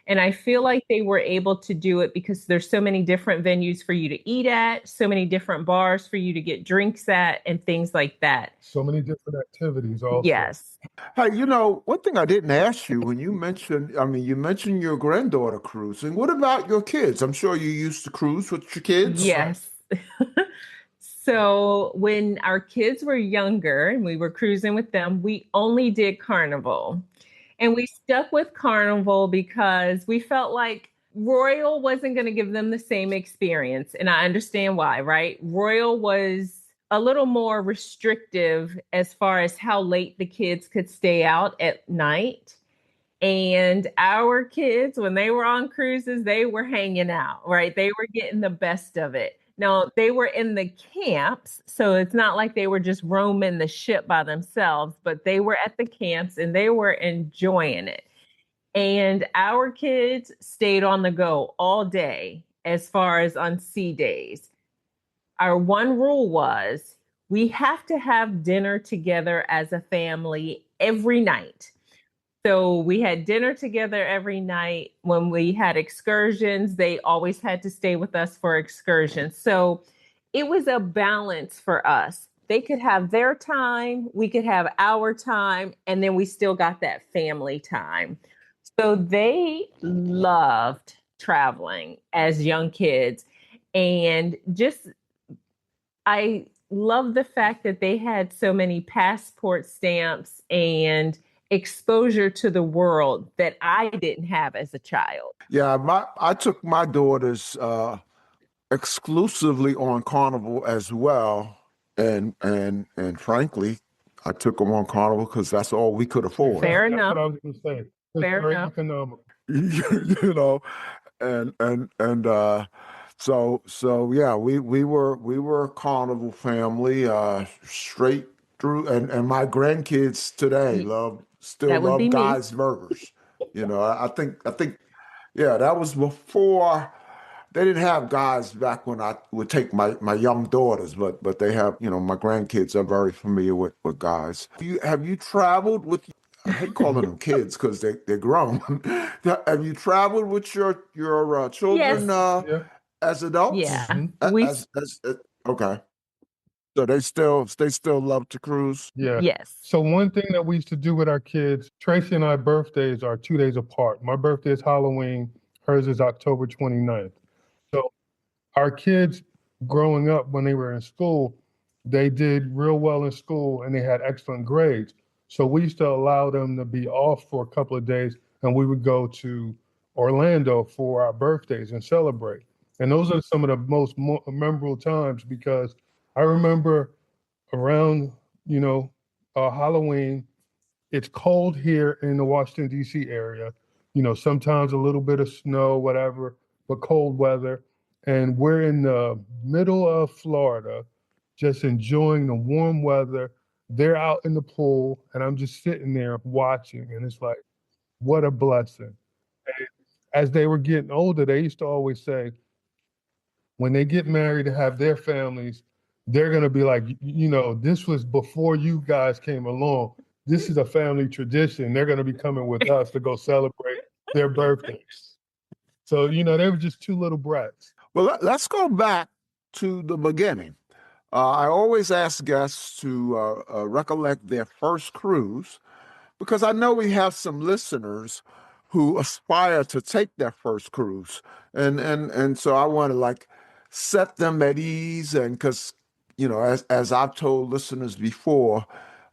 Speaker 3: And I feel like they were able to do it because there's so many different venues for you to eat at, so many different bars for you to get drinks at, and things like that.
Speaker 4: So many different activities also.
Speaker 3: Yes.
Speaker 2: Hey, one thing I didn't ask you when you mentioned, you mentioned your granddaughter cruising. What about your kids? I'm sure you used to cruise with your kids.
Speaker 3: Yes. So when our kids were younger and we were cruising with them, we only did Carnival. And we stuck with Carnival because we felt like Royal wasn't going to give them the same experience. And I understand why, right? Royal was a little more restrictive as far as how late the kids could stay out at night. And our kids, when they were on cruises, they were hanging out, right? They were getting the best of it. Now, they were in the camps, so it's not like they were just roaming the ship by themselves, but they were at the camps and they were enjoying it. And our kids stayed on the go all day as far as on sea days. Our one rule was we have to have dinner together as a family every night. So we had dinner together every night. When we had excursions, they always had to stay with us for excursions. So it was a balance for us. They could have their time, we could have our time, and then we still got that family time. So they loved traveling as young kids. And just, I love the fact that they had so many passport stamps and exposure to the world that I didn't have as a child.
Speaker 2: Yeah, I took my daughters exclusively on Carnival as well, and frankly, I took them on Carnival because that's all we could afford.
Speaker 3: Fair
Speaker 4: That's
Speaker 3: enough.
Speaker 4: what I was going to say. It's
Speaker 3: Fair
Speaker 4: very
Speaker 3: enough.
Speaker 4: economical.
Speaker 2: you know, and yeah, we were a Carnival family, straight through, and my grandkids today still
Speaker 3: That would be
Speaker 2: love
Speaker 3: me.
Speaker 2: Guy's Burgers. I think yeah, that was before they didn't have Guys back when I would take my young daughters, but they have, my grandkids are very familiar with Guys. Have you traveled with, I hate calling them kids because they're grown. Have you traveled with your children
Speaker 3: Yes.
Speaker 4: Yeah.
Speaker 2: as adults?
Speaker 3: Yeah.
Speaker 2: A-
Speaker 3: We
Speaker 2: okay. So they still love to cruise.
Speaker 4: Yeah.
Speaker 3: yes.
Speaker 4: So one thing that we used to do with our kids, Tracy and I birthdays are 2 days apart. My birthday is Halloween. Hers is October 29th. So our kids growing up when they were in school, they did real well in school and they had excellent grades. So we used to allow them to be off for a couple of days and we would go to Orlando for our birthdays and celebrate. And those are some of the most memorable times because I remember around, Halloween, it's cold here in the Washington, D.C. area. Sometimes a little bit of snow, whatever, but cold weather. And we're in the middle of Florida, just enjoying the warm weather. They're out in the pool, and I'm just sitting there watching. And it's like, what a blessing. And as they were getting older, they used to always say, when they get married and have their families, they're going to be like, this was before you guys came along. This is a family tradition. They're going to be coming with us to go celebrate their birthdays. So, they were just two little brats.
Speaker 2: Well, let's go back to the beginning. I always ask guests to recollect their first cruise because I know we have some listeners who aspire to take their first cruise. And so I want to like set them at ease, and because as I've told listeners before,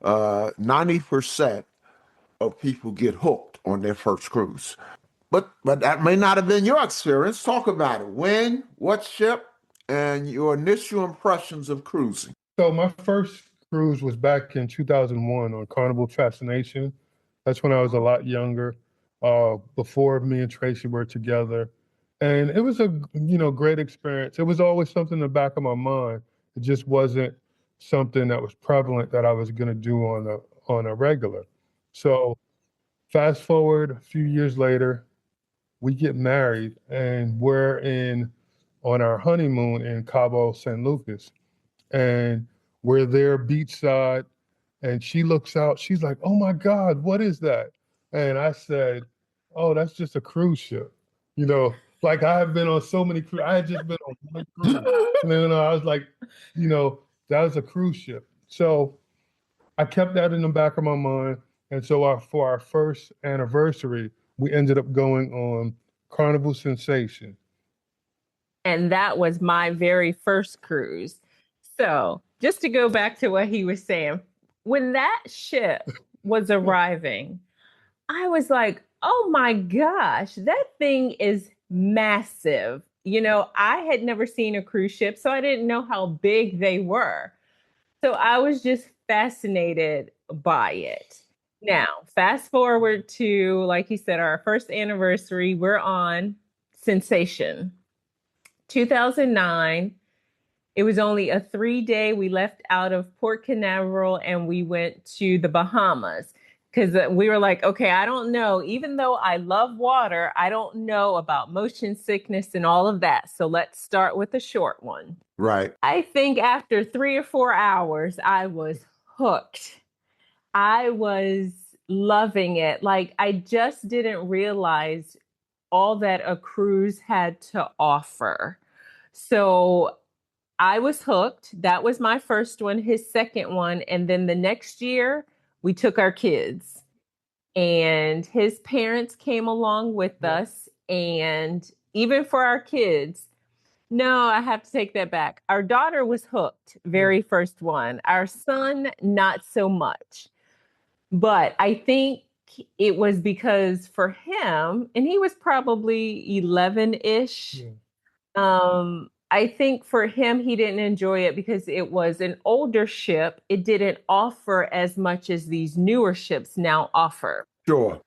Speaker 2: 90% of people get hooked on their first cruise. But that may not have been your experience. Talk about it. When, what ship, and your initial impressions of cruising.
Speaker 4: So my first cruise was back in 2001 on Carnival Fascination. That's when I was a lot younger, before me and Tracey were together. And it was a great experience. It was always something in the back of my mind. It just wasn't something that was prevalent that I was going to do on a regular. So fast forward a few years later, we get married, and we're on our honeymoon in Cabo San Lucas. And we're there beachside, and she looks out, she's like, "Oh my God, what is that?" And I said, "Oh, that's just a cruise ship." Like I have been on so many cruises. I had just been on one cruise. And then I was like, that was a cruise ship. So I kept that in the back of my mind. And so for our first anniversary, we ended up going on Carnival Sensation.
Speaker 3: And that was my very first cruise. So just to go back to what he was saying, when that ship was arriving, I was like, oh my gosh, that thing is massive. I had never seen a cruise ship, so I didn't know how big they were. So I was just fascinated by it. Now, fast forward to, like you said, our first anniversary, we're on Sensation. 2009. It was only a 3-day. We left out of Port Canaveral and we went to the Bahamas because we were like, okay, I don't know. Even though I love water, I don't know about motion sickness and all of that. So let's start with a short one.
Speaker 2: Right.
Speaker 3: I think after 3 or 4 hours, I was hooked. I was loving it. Like I just didn't realize all that a cruise had to offer. So I was hooked. That was my first one, his second one. And then the next year, we took our kids, and his parents came along with us. And even for our kids, no, I have to take that back. Our daughter was hooked, very first one. Our son, not so much. But I think it was because for him, and he was probably 11-ish. I think for him, he didn't enjoy it because it was an older ship. It didn't offer as much as these newer ships now offer.
Speaker 2: Sure.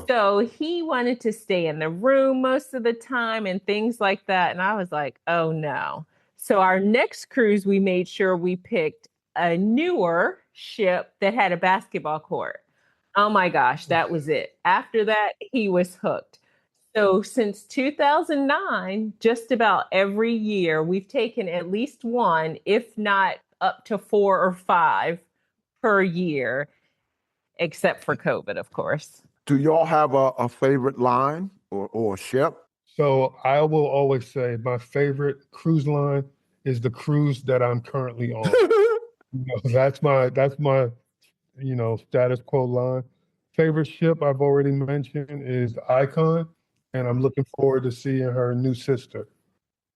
Speaker 3: So he wanted to stay in the room most of the time and things like that. And I was like, oh no. So our next cruise, we made sure we picked a newer ship that had a basketball court. Oh my gosh, that was it. After that, he was hooked. So since 2009, just about every year, we've taken at least one, if not up to 4 or 5 per year, except for COVID, of course.
Speaker 2: Do y'all have a favorite line or ship?
Speaker 4: So I will always say my favorite cruise line is the cruise that I'm currently on. That's my status quo line. Favorite ship I've already mentioned is Icon, and I'm looking forward to seeing her new sister.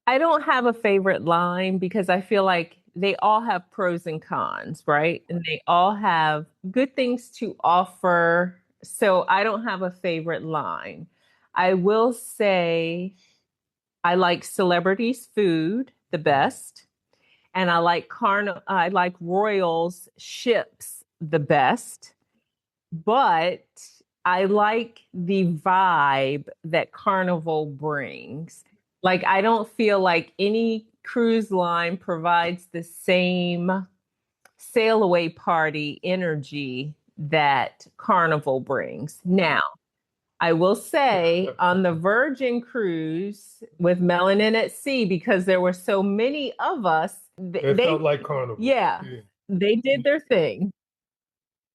Speaker 3: I don't have a favorite line because I feel like they all have pros and cons, right? And they all have good things to offer. So I don't have a favorite line. I will say I like Celebrities Food the best, and I like Royal's ships the best. But I like the vibe that Carnival brings. Like, I don't feel like any cruise line provides the same sail away party energy that Carnival brings. Now, I will say on the Virgin cruise with Melanin at Sea, because there were so many of us,
Speaker 4: they felt like Carnival.
Speaker 3: Yeah, they did their thing.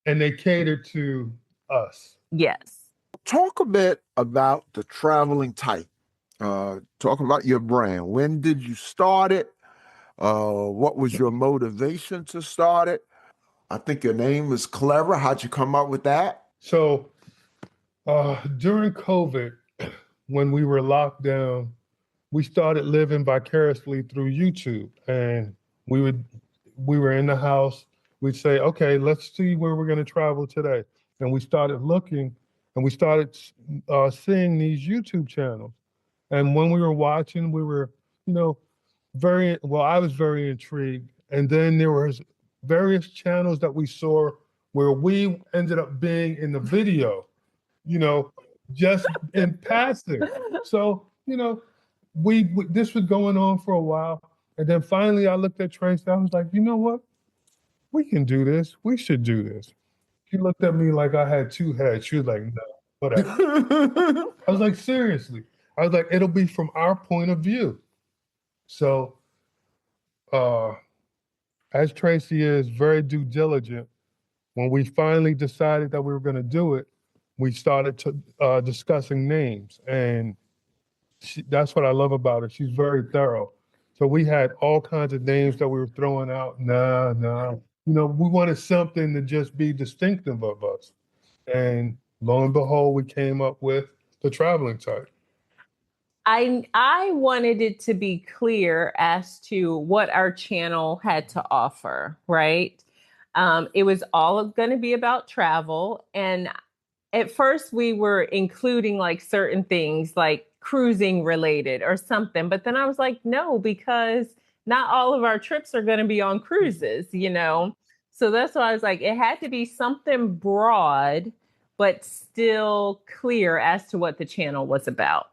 Speaker 4: And they catered to us.
Speaker 3: Yes.
Speaker 2: Talk a bit about the traveling type. Talk about your brand. When did you start it? What was your motivation to start it? I think your name is clever. How'd you come up with that?
Speaker 4: So During COVID, when we were locked down, we started living vicariously through YouTube, and we would we were in the house. We'd say, okay, let's see where we're going to travel today, and we started looking, and we started seeing these YouTube channels. And when we were watching, we were, you know, very well. I was very intrigued, and then there was various channels that we saw where we ended up being in the video, you know, just in passing. So, we this was going on for a while. And then finally I looked at Trace. I was like, you know what? We can do this. We should do this. She looked at me like I had two heads. She was like, no, whatever. I was like, seriously. I was like, it'll be from our point of view. So as Tracey is very due diligent, when we finally decided that we were going to do it, we started discussing names. And that's what I love about her. She's very thorough. So we had all kinds of names that we were throwing out. Nah. We wanted something to just be distinctive of us. And lo and behold, we came up with the traveling type.
Speaker 3: I wanted it to be clear as to what our channel had to offer, right? It was all going to be about travel. And at first we were including like certain things like cruising related or something. But then I was like, no, because not all of our trips are going to be on cruises, So that's why I was like, it had to be something broad, but still clear as to what the channel was about.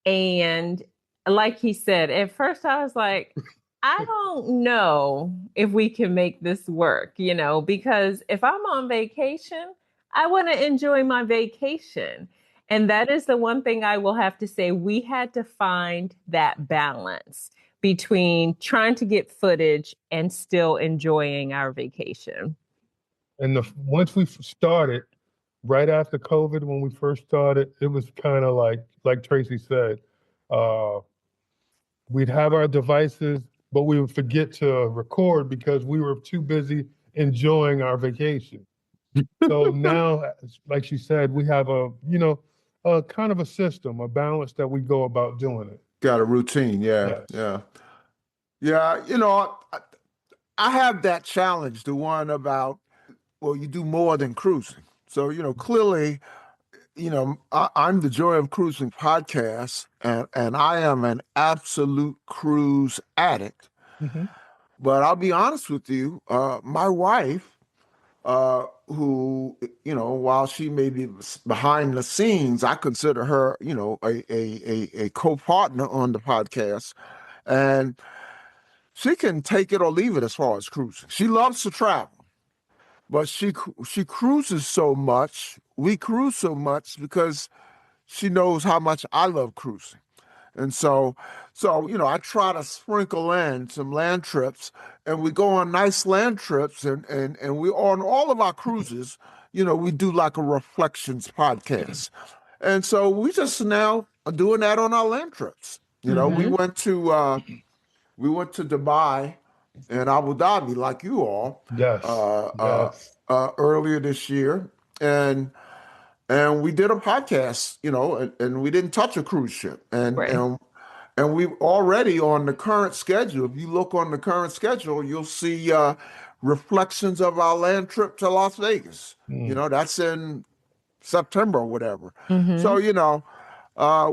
Speaker 3: And like he said, at first I was like, I don't know if we can make this work, because if I'm on vacation, I want to enjoy my vacation. And that is the one thing I will have to say. We had to find that balance between trying to get footage and still enjoying our vacation.
Speaker 4: And once we started, right after COVID, when we first started, it was kind of like Tracey said, we'd have our devices, but we would forget to record because we were too busy enjoying our vacation. So now, like she said, we have a kind of a system, a balance that we go about doing it.
Speaker 2: Got a routine, yeah,
Speaker 4: yes.
Speaker 2: yeah. I have that challenge, the one about, well, you do more than cruising. So, clearly, I'm the Joy of Cruising podcast, and I am an absolute cruise addict.
Speaker 4: Mm-hmm.
Speaker 2: But I'll be honest with you, my wife, who, while she may be behind the scenes, I consider her, a co-partner on the podcast. And she can take it or leave it as far as cruising. She loves to travel, but she cruises so much. We cruise so much because she knows how much I love cruising. And so, I try to sprinkle in some land trips, and we go on nice land trips, and we on all of our cruises, we do like a reflections podcast. And so we just now are doing that on our land trips.
Speaker 3: Mm-hmm.
Speaker 2: We went to Dubai and Abu Dhabi, like you all,
Speaker 4: yes.
Speaker 2: Earlier this year, and we did a podcast, and we didn't touch a cruise ship, and
Speaker 3: right.
Speaker 2: and we already on the current schedule. If you look on the current schedule, you'll see reflections of our land trip to Las Vegas. That's in September or whatever.
Speaker 3: Mm-hmm.
Speaker 2: So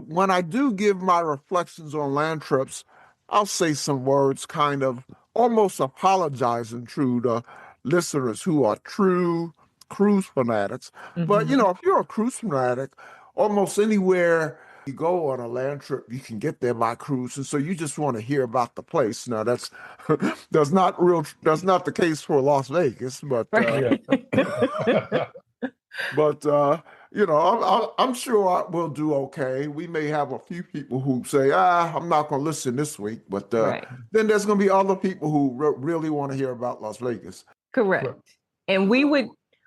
Speaker 2: when I do give my reflections on land trips, I'll say some words kind of almost apologizing to the listeners who are true cruise fanatics.
Speaker 3: Mm-hmm.
Speaker 2: But, if you're a cruise fanatic, almost anywhere you go on a land trip, you can get there by cruise. And so you just want to hear about the place. Now, that's not the case for Las Vegas, but but I'm sure we'll do okay. We may have a few people who say, I'm not going to listen this week, but then there's going to be other people who really want to hear about Las Vegas.
Speaker 3: Correct. And we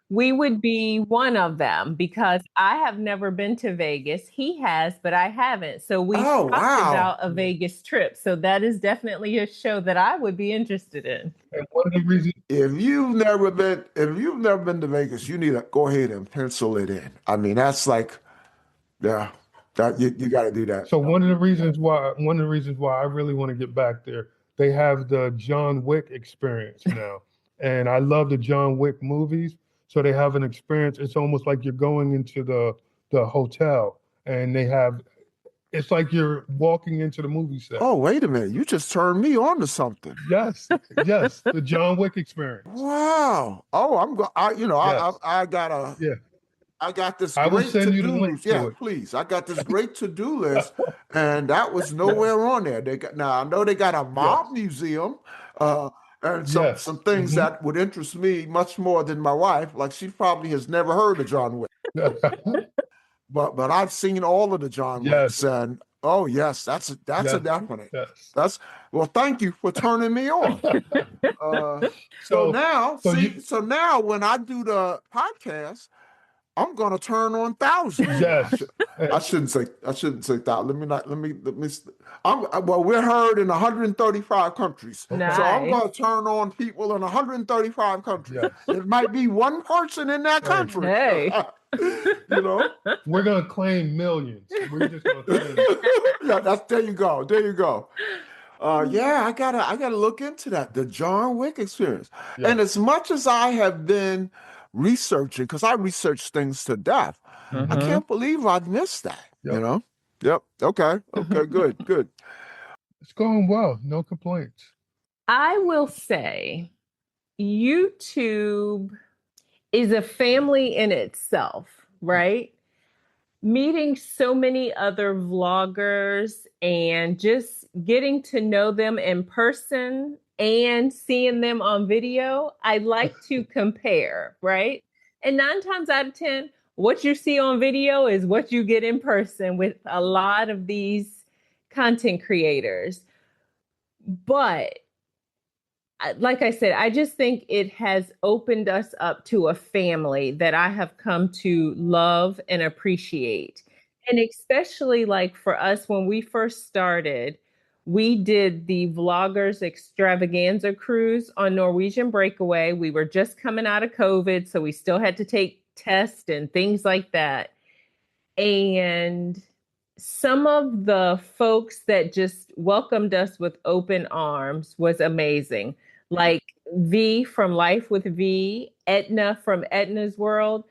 Speaker 3: we would be one of them because I have never been to Vegas. He has, but I haven't. So we've
Speaker 2: Oh,
Speaker 3: talked
Speaker 2: wow.
Speaker 3: about a Vegas trip. So that is definitely a show that I would be interested in.
Speaker 4: And one of the reasons,
Speaker 2: If you've never been to Vegas, you need to go ahead and pencil it in. I mean, that's like, yeah, that you got to do that.
Speaker 4: so one of the reasons why I really want to get back there, they have the John Wick experience now. And I love the John Wick movies. So they have an experience. It's almost like you're going into the hotel and it's like you're walking into the movie set.
Speaker 2: Oh, wait a minute. You just turned me on to something.
Speaker 4: Yes, yes, the John Wick experience.
Speaker 2: Wow. Oh,
Speaker 4: Yes. Yeah.
Speaker 2: I got this
Speaker 4: I will
Speaker 2: great
Speaker 4: send you the
Speaker 2: to-do
Speaker 4: link
Speaker 2: list. Yeah,
Speaker 4: to it.
Speaker 2: please. I got this great to-do list, and that was nowhere on there. Now I know they got a mob museum, and some
Speaker 4: Yes.
Speaker 2: some things that would interest me much more than my wife. Like she probably has never heard of John Wick, but I've seen all of the John Wicks,
Speaker 4: Yes.
Speaker 2: and oh yes, that's a
Speaker 4: Yes.
Speaker 2: definite.
Speaker 4: Yes.
Speaker 2: Well, thank you for turning me on. So
Speaker 4: So
Speaker 2: now,
Speaker 4: so you
Speaker 2: so now when I do the podcast, I'm gonna turn on thousands.
Speaker 4: yes.
Speaker 2: I shouldn't say that. Well, we're heard in 135 countries. So I'm
Speaker 3: Nice.
Speaker 2: gonna turn on people in 135 countries.
Speaker 4: Yes.
Speaker 2: It might be one person in that
Speaker 4: Hey.
Speaker 2: country.
Speaker 3: Hey.
Speaker 2: You know?
Speaker 4: We're gonna claim millions. We're just gonna claim.
Speaker 2: Yeah, there you go. There you go. Yeah, I gotta look into that. The John Wick experience. And
Speaker 4: Yes.
Speaker 2: as much as I have been researching, because I research things to death, I
Speaker 3: Mhm.
Speaker 2: can't believe I've missed that. You
Speaker 4: Yep.
Speaker 2: know? Yep. Okay. Okay, good.
Speaker 4: It's going well. No complaints.
Speaker 3: I will say YouTube is a family in itself, right? Meeting so many other vloggers and just getting to know them in person and seeing them on video, I like to compare, right? And 9 times out of 10, what you see on video is what you get in person with a lot of these content creators. But like I said, I just think it has opened us up to a family that I have come to love and appreciate. And especially like for us, when we first started, we did the Vloggers Extravaganza cruise on Norwegian Breakaway. We were just coming out of COVID, so we still had to take tests and things like that. And some of the folks that just welcomed us with open arms was amazing. Like V from Life with V, Etna from Etna's World,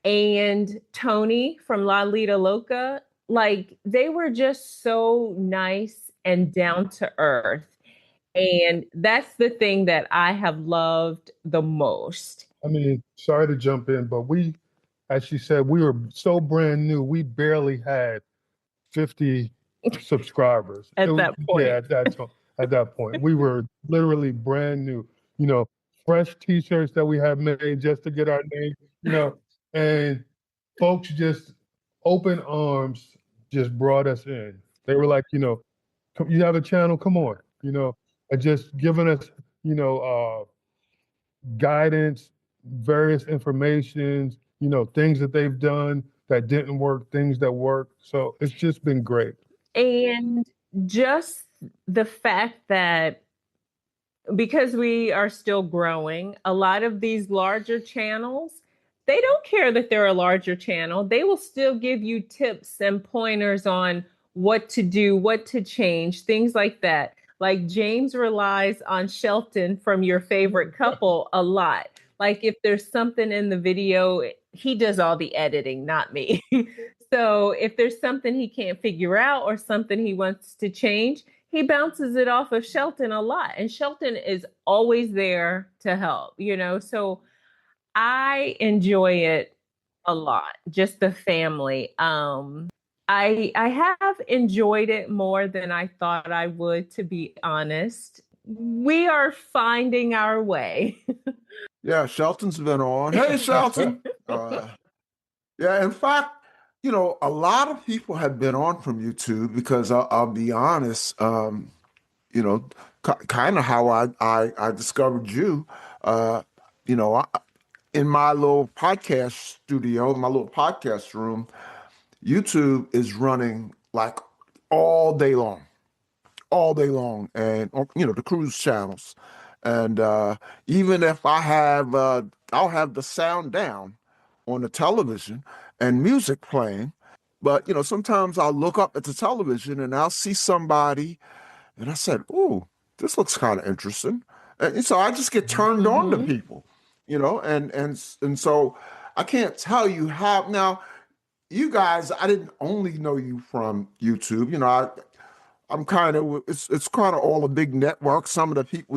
Speaker 3: and Tony from La Lita Loca. Like they were just so nice and down to earth. And that's the thing that I have loved the most.
Speaker 4: I mean, sorry to jump in, but as she said, we were so brand new. We barely had 50 subscribers.
Speaker 3: At that point.
Speaker 4: Yeah, at that point, we were literally brand new. You know, fresh T-shirts that we had made just to get our name. You know, and folks just open arms just brought us in. They were like, you have a channel, come on. And just giving us, guidance, various informations, things that they've done that didn't work, things that work. So it's just been great.
Speaker 3: And just the fact that because we are still growing, a lot of these larger channels, they don't care that they're a larger channel. They will still give you tips and pointers on what to do, what to change, things like that. Like James relies on Shelton from Your Favorite Couple a lot. Like if there's something in the video, he does all the editing, not me. So if there's something he can't figure out or something he wants to change, he bounces it off of Shelton a lot. And Shelton is always there to help, So I enjoy it a lot, just the family. I have enjoyed it more than I thought I would, to be honest. We are finding our way.
Speaker 2: Yeah, Shelton's been on. Hey, Shelton. Yeah, in fact, a lot of people have been on from YouTube because I'll be honest, kind of how I discovered you. in my little podcast studio, my little podcast room, YouTube is running like all day long, and the cruise channels, and even if I'll have the sound down on the television and music playing, but sometimes I'll look up at the television and I'll see somebody, and I said, "Ooh, this looks kind of interesting," and so I just get turned on to
Speaker 3: Mm-hmm.
Speaker 2: people, and so I can't tell you how now. You guys, I didn't only know you from YouTube. I'm kind of it's kind of all a big network. Some of the people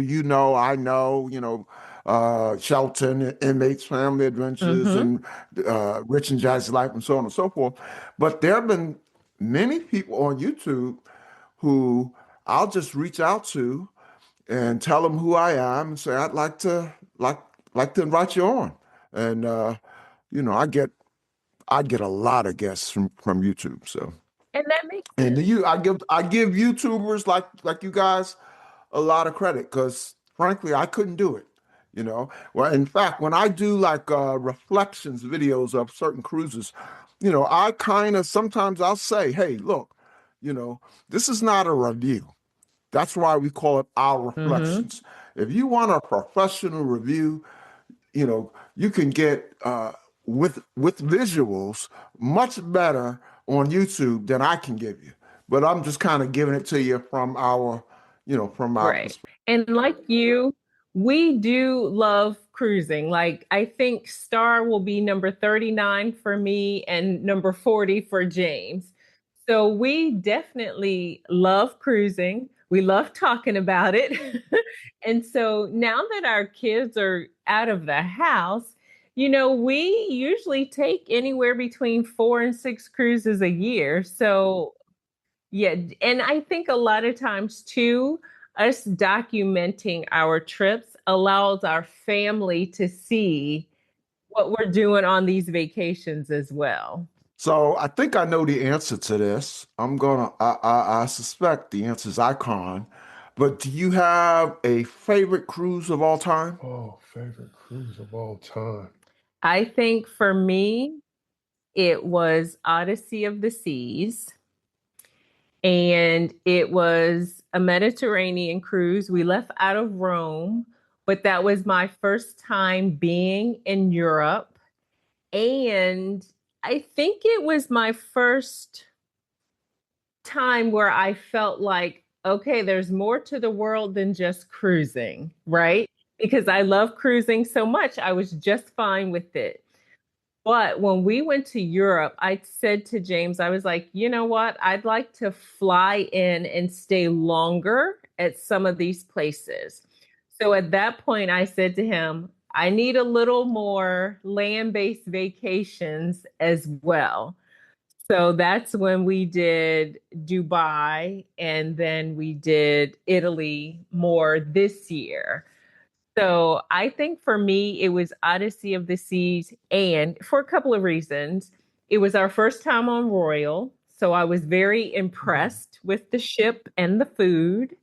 Speaker 2: I know, Shelton, Inmates, Family Adventures,
Speaker 3: Mm-hmm.
Speaker 2: and Rich and Jazzy Life, and so on and so forth. But there have been many people on YouTube who I'll just reach out to and tell them who I am and say I'd like to invite you on, and I get a lot of guests from YouTube. So.
Speaker 3: And that makes
Speaker 2: And
Speaker 3: sense.
Speaker 2: I give YouTubers like you guys a lot of credit because frankly I couldn't do it. Well, in fact, when I do like reflections videos of certain cruises, I kind of sometimes I'll say, hey, look, you know, this is not a review. That's why we call it our
Speaker 3: Mm-hmm.
Speaker 2: reflections. If you want a professional review, you can get with visuals much better on YouTube than I can give you. But I'm just kind of giving it to you from our
Speaker 3: Right.
Speaker 2: perspective.
Speaker 3: And like you, we do love cruising. Like, I think Star will be number 39 for me and number 40 for James. So we definitely love cruising. We love talking about it. And so now that our kids are out of the house, we usually take anywhere between 4 and 6 cruises a year. So yeah, and I think a lot of times too, us documenting our trips allows our family to see what we're doing on these vacations as well.
Speaker 2: So I think I know the answer to this. I suspect the answer is Icon. But do you have a favorite cruise of all time?
Speaker 4: Oh, favorite cruise of all time.
Speaker 3: I think for me, it was Odyssey of the Seas, and it was a Mediterranean cruise. We left out of Rome, but that was my first time being in Europe. And I think it was my first time where I felt like, okay, there's more to the world than just cruising, right? Because I love cruising so much, I was just fine with it. But when we went to Europe, I said to James, I was like, you know what? I'd like to fly in and stay longer at some of these places. So at that point, I said to him, I need a little more land based vacations as well. So that's when we did Dubai and then we did Italy more this year. So I think for me, it was Odyssey of the Seas, and for a couple of reasons. It was our first time on Royal. So I was very impressed with the ship and the food,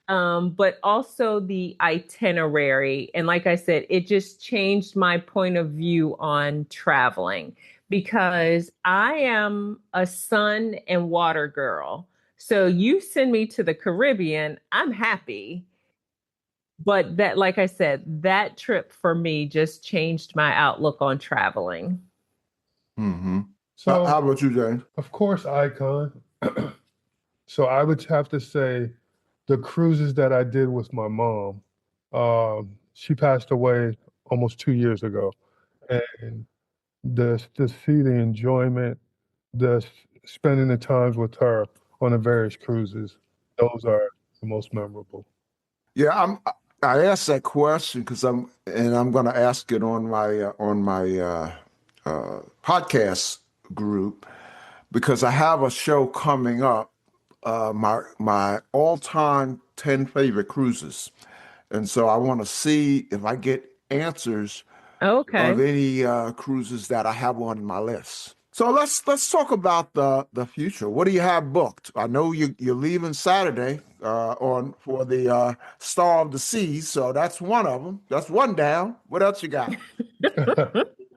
Speaker 3: but also the itinerary. And like I said, it just changed my point of view on traveling because I am a sun and water girl. So you send me to the Caribbean, I'm happy. But that, like I said, that trip for me just changed my outlook on traveling.
Speaker 2: Hmm. How
Speaker 4: So,
Speaker 2: about you, James?
Speaker 4: of course, Icon. So I would have to say the cruises that I did with my mom. She passed away almost 2 years ago, and the see the enjoyment, the spending the times with her on the various cruises, those are the most memorable.
Speaker 2: Yeah, I asked that question because I'm going to ask it on my podcast group because I have a show coming up, my all-time 10 favorite cruises. And so I want to see if I get answers of
Speaker 3: Okay.
Speaker 2: any cruises that I have on my list. So let's talk about the future. What do you have booked? I know you're leaving Saturday on for the Star of the Seas, so that's one of them. That's one down. What else you got?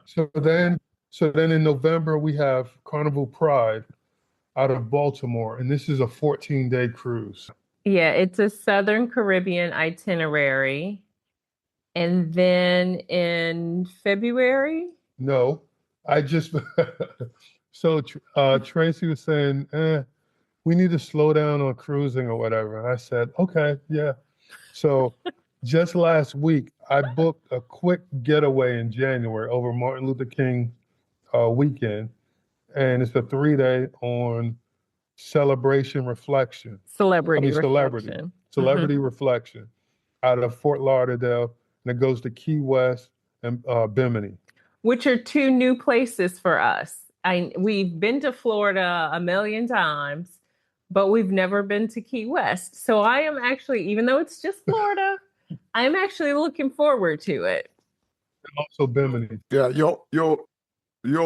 Speaker 4: So then, in November, we have Carnival Pride out of Baltimore, and this is a 14-day cruise.
Speaker 3: Yeah, it's a Southern Caribbean itinerary. And then in February,
Speaker 4: No, I just so Tracey was saying, we need to slow down on cruising or whatever. And I said, okay, yeah. So just last week, I booked a quick getaway in January over Martin Luther King weekend, and it's a 3-day on celebration reflection.
Speaker 3: celebrity
Speaker 4: Celebrity
Speaker 3: reflection.
Speaker 4: celebrity reflection out of Fort Lauderdale, and it goes to Key West and Bimini.
Speaker 3: Which are two new places for us. We've been to Florida a million times, but we've never been to Key West. So I am actually, even though it's just Florida, I'm actually looking forward to it.
Speaker 4: And also Bimini.
Speaker 2: Yeah, you'll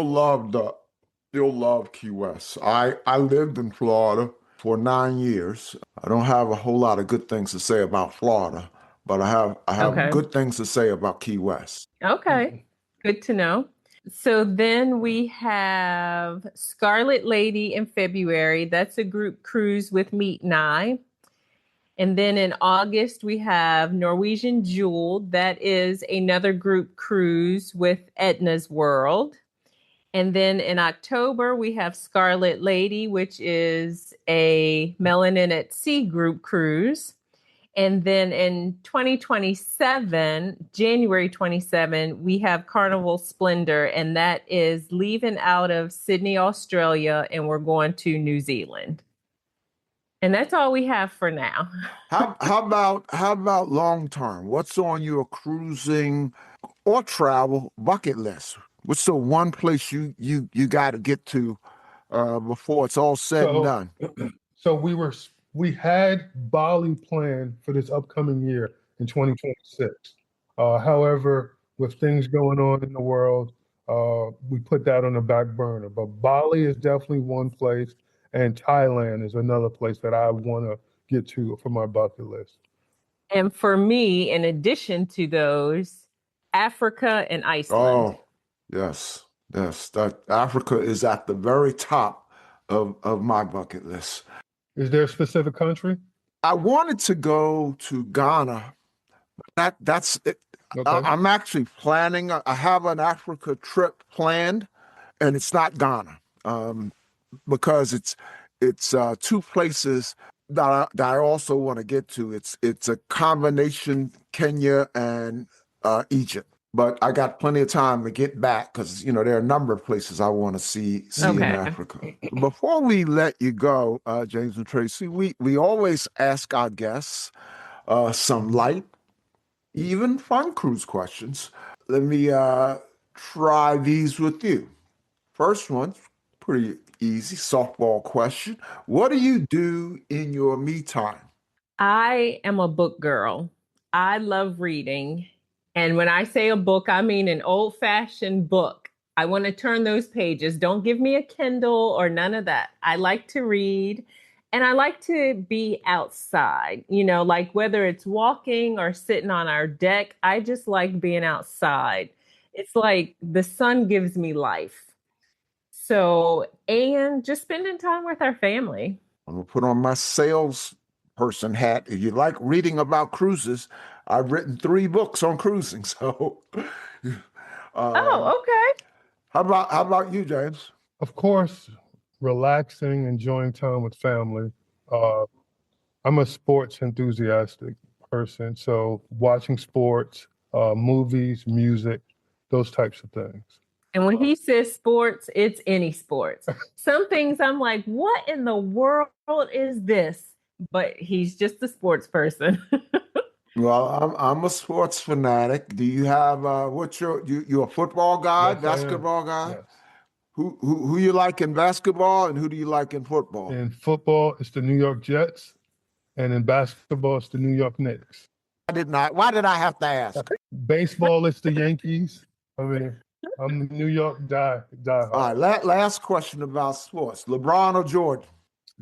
Speaker 2: love Key West. I lived in Florida for 9 years. I don't have a whole lot of good things to say about Florida, but I have
Speaker 3: Okay.
Speaker 2: good things to say about Key West.
Speaker 3: Okay. Good to know. So then we have Scarlet Lady in February. That's a group cruise with Meet and I. And then in August, we have Norwegian Jewel. That is another group cruise with Edna's World. And then in October, we have Scarlet Lady, which is a Melanin at Sea group cruise. And then in 2027, January 27, we have Carnival Splendor, and that is leaving out of Sydney, Australia, and we're going to New Zealand. And that's all we have for now.
Speaker 2: How about long term? What's on your cruising or travel bucket list? What's the one place you got to get to before it's all said and done?
Speaker 4: So we had Bali planned for this upcoming year in 2026. However, with things going on in the world, we put that on the back burner. But Bali is definitely one place, and Thailand is another place that I want to get to for my bucket list.
Speaker 3: And for me, in addition to those, Africa and Iceland.
Speaker 2: Oh, yes. That Africa is at the very top of my bucket list.
Speaker 4: Is there a specific country?
Speaker 2: I wanted to go to Ghana. That's it.
Speaker 4: Okay.
Speaker 2: I'm actually planning. I have an Africa trip planned, and it's not Ghana because it's two places that I also want to get to. It's a combination Kenya and Egypt. But I got plenty of time to get back because, there are a number of places I want to see in Africa. Before we let you go, James and Tracey, we always ask our guests some light, even fun cruise questions. Let me try these with you. First one, pretty easy, softball question. What do you do in your me time?
Speaker 3: I am a book girl. I love reading. And when I say a book, I mean an old-fashioned book. I want to turn those pages. Don't give me a Kindle or none of that. I like to read, and I like to be outside, like whether it's walking or sitting on our deck. I just like being outside. It's like the sun gives me life. So, and just spending time with our family.
Speaker 2: I'm going to put on my salesperson hat. If you like reading about cruises, I've written 3 books on cruising. So,
Speaker 3: Oh, okay.
Speaker 2: How about you, James?
Speaker 4: Of course, relaxing, enjoying time with family. I'm a sports enthusiastic person, so watching sports, movies, music, those types of things.
Speaker 3: And when he says sports, it's any sports. Some things I'm like, what in the world is this? But he's just a sports person.
Speaker 2: Well, I'm a sports fanatic. Do you have you a football guy,
Speaker 4: Yes,
Speaker 2: basketball guy?
Speaker 4: Yes.
Speaker 2: Who you like in basketball and who do you like in football?
Speaker 4: In football, it's the New York Jets, and in basketball, it's the New York Knicks.
Speaker 2: Why did I have to ask?
Speaker 4: Baseball, it's the Yankees. I mean, I'm the New York die hard.
Speaker 2: All right, last question about sports. LeBron or Jordan?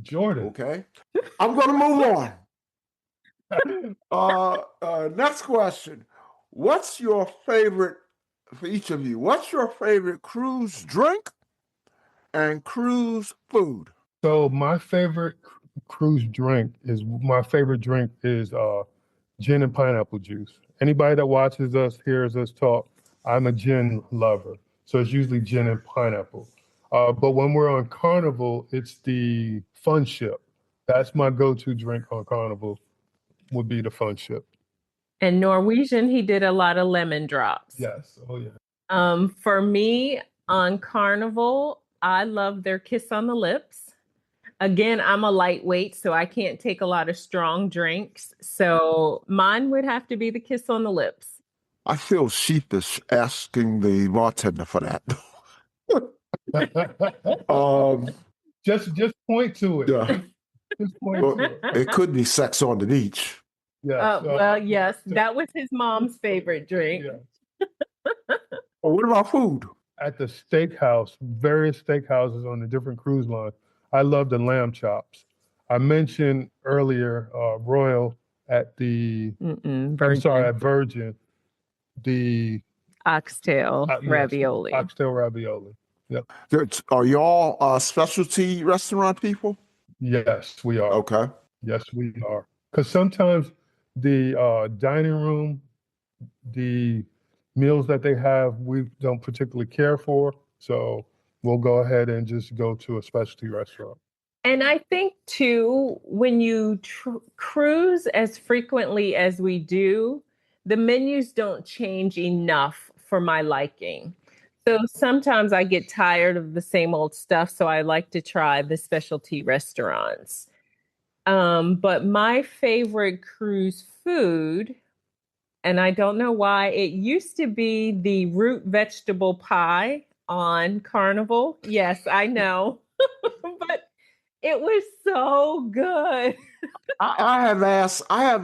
Speaker 4: Jordan.
Speaker 2: Okay. I'm going to move on. Next question. What's your favorite for each of you. What's your favorite cruise drink and cruise food?
Speaker 4: So my favorite cruise drink is gin and pineapple juice. Anybody that watches us, hears us talk, I'm a gin lover. So it's usually gin and pineapple. But when we're on Carnival, it's the Fun Ship. That's my go-to drink on Carnival, would be the Fun Ship.
Speaker 3: And Norwegian, he did a lot of lemon drops.
Speaker 4: Yes. Oh, yeah.
Speaker 3: For me, on Carnival, I love their kiss on the lips. Again, I'm a lightweight, so I can't take a lot of strong drinks. So mine would have to be the kiss on the lips.
Speaker 2: I feel sheepish asking the bartender for that.
Speaker 4: Just point to it.
Speaker 2: Yeah.
Speaker 4: Just point
Speaker 2: Well,
Speaker 4: to it.
Speaker 2: it could be sex on the beach.
Speaker 4: Yes.
Speaker 3: Well, yes, that was his mom's favorite drink.
Speaker 4: Yeah.
Speaker 2: Well, what about food?
Speaker 4: At the steakhouse, various steakhouses on the different cruise lines, I love the lamb chops. I mentioned earlier Royal at the, I'm sorry, at Virgin, the
Speaker 3: oxtail ravioli.
Speaker 4: Yes, oxtail ravioli. Yep.
Speaker 2: Are y'all specialty restaurant people?
Speaker 4: Yes, we are.
Speaker 2: Okay.
Speaker 4: Yes, we are. Because sometimes the dining room, the meals that they have, we don't particularly care for. So we'll go ahead and just go to a specialty restaurant.
Speaker 3: And I think, too, when you cruise as frequently as we do, the menus don't change enough for my liking. So sometimes I get tired of the same old stuff, so I like to try the specialty restaurants. But my favorite cruise food, and I don't know why, it used to be the root vegetable pie on Carnival. Yes, I know, but it was so good.
Speaker 2: I have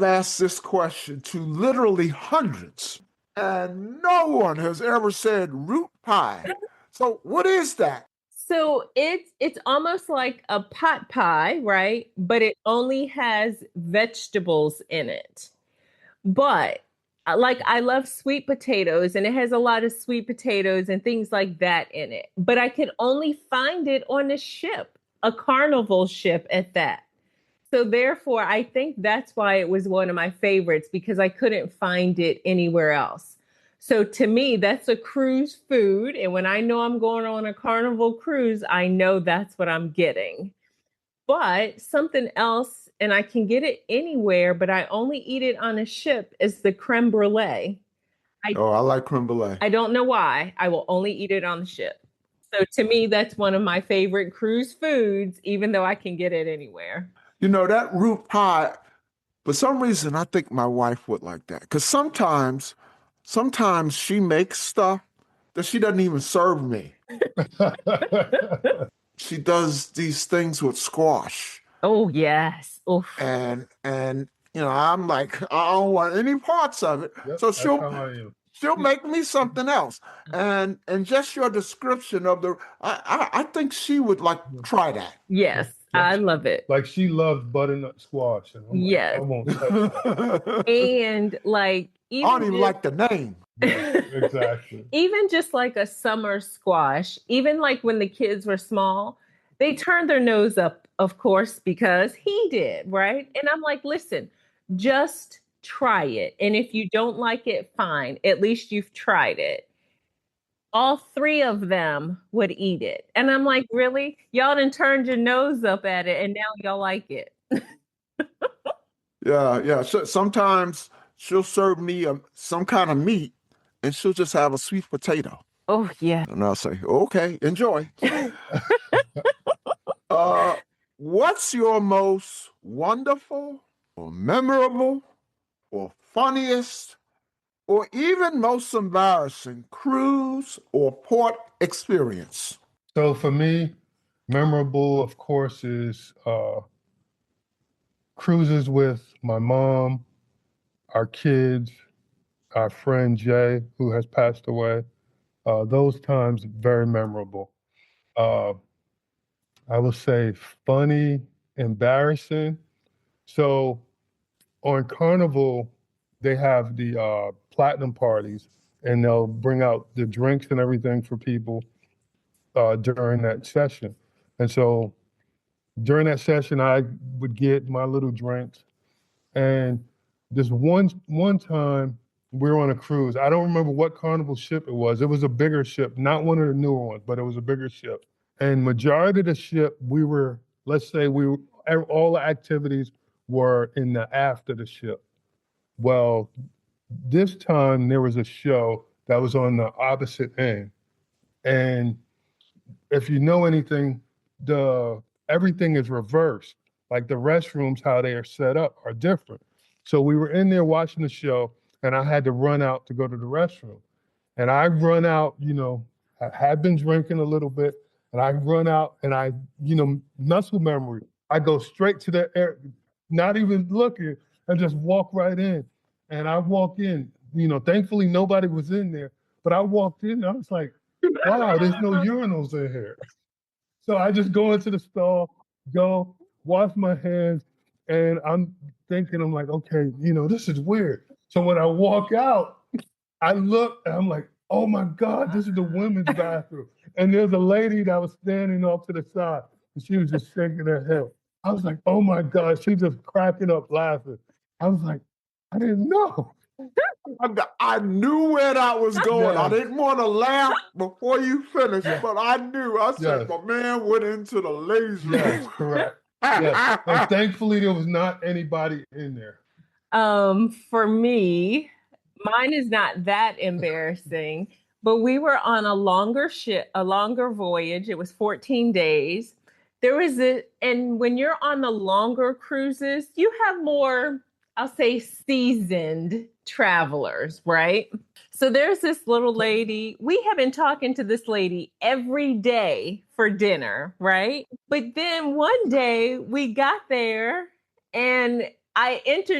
Speaker 2: asked this question to literally hundreds, and no one has ever said root pie. So what is that?
Speaker 3: So it's almost like a pot pie, right? But it only has vegetables in it. But like I love sweet potatoes, and it has a lot of sweet potatoes and things like that in it. But I can only find it on a ship, a Carnival ship at that. So therefore, I think that's why it was one of my favorites, because I couldn't find it anywhere else. So to me, that's a cruise food. And when I know I'm going on a Carnival cruise, I know that's what I'm getting. But something else, and I can get it anywhere, but I only eat it on a ship, is the creme brulee.
Speaker 2: I like creme brulee.
Speaker 3: I don't know why. I will only eat it on the ship. So to me, that's one of my favorite cruise foods, even though I can get it anywhere.
Speaker 2: You know, that root pie, for some reason, I think my wife would like that. Because sometimes she makes stuff that she doesn't even serve me. She does these things with squash.
Speaker 3: Oh, yes. Oof.
Speaker 2: And you know, I'm like, I don't want any parts of it.
Speaker 4: Yep,
Speaker 2: so she'll make me something else. And just your description of I think she would like try that.
Speaker 3: Yes. I love it.
Speaker 4: Like she loves butternut squash. And
Speaker 3: yes.
Speaker 4: I won't touch that.
Speaker 3: And like,
Speaker 2: I don't even like the name.
Speaker 4: Yeah, exactly.
Speaker 3: Even just like a summer squash, even like when the kids were small, they turned their nose up, of course, because he did, right? And I'm like, listen, just try it. And if you don't like it, fine. At least you've tried it. All three of them would eat it. And I'm like, really? Y'all done turned your nose up at it and now y'all like it.
Speaker 2: Yeah. So sometimes she'll serve me some kind of meat and she'll just have a sweet potato.
Speaker 3: Oh, yeah.
Speaker 2: And I'll say, okay, enjoy. What's your most wonderful or memorable or funniest or even most embarrassing cruise or port experience?
Speaker 4: So for me, memorable, of course, is cruises with my mom, our kids, our friend Jay, who has passed away. Those times, very memorable. I would say funny, embarrassing. So on Carnival, they have the platinum parties, and they'll bring out the drinks and everything for people during that session. And so during that session, I would get my little drinks. And this one time we were on a cruise. I don't remember what Carnival ship it was. It was a bigger ship, not one of the newer ones, but it was a bigger ship. And majority of the ship, let's say all the activities were in the aft of the ship. Well, this time there was a show that was on the opposite end. And if you know anything, everything is reversed. Like the restrooms, how they are set up are different. So we were in there watching the show, and I had to run out to go to the restroom. And I run out, I had been drinking a little bit, and I run out, and I, muscle memory. I go straight to the air, not even looking, and just walk right in. And I walk in, thankfully nobody was in there, but I walked in, and I was like, wow, there's no urinals in here. So I just go into the stall, go wash my hands, and I'm like, okay, this is weird. So when I walk out, I look and I'm like, oh my God, this is the women's bathroom. And there's a lady that was standing off to the side, and she was just shaking her head. I was like, oh my God, she's just cracking up laughing. I was like, I didn't know.
Speaker 2: I knew where that was going.
Speaker 4: Yes.
Speaker 2: I didn't want to laugh before you finished, but I knew. I said,
Speaker 4: Yes.
Speaker 2: my man went into the lazy room.
Speaker 4: Yes, correct. Yes. And thankfully, there was not anybody in there.
Speaker 3: For me, mine is not that embarrassing, but we were on a longer voyage. It was 14 days. And when you're on the longer cruises, you have more, I'll say, seasoned travelers, right? So there's this little lady. We have been talking to this lady every day for dinner, right? But then one day we got there and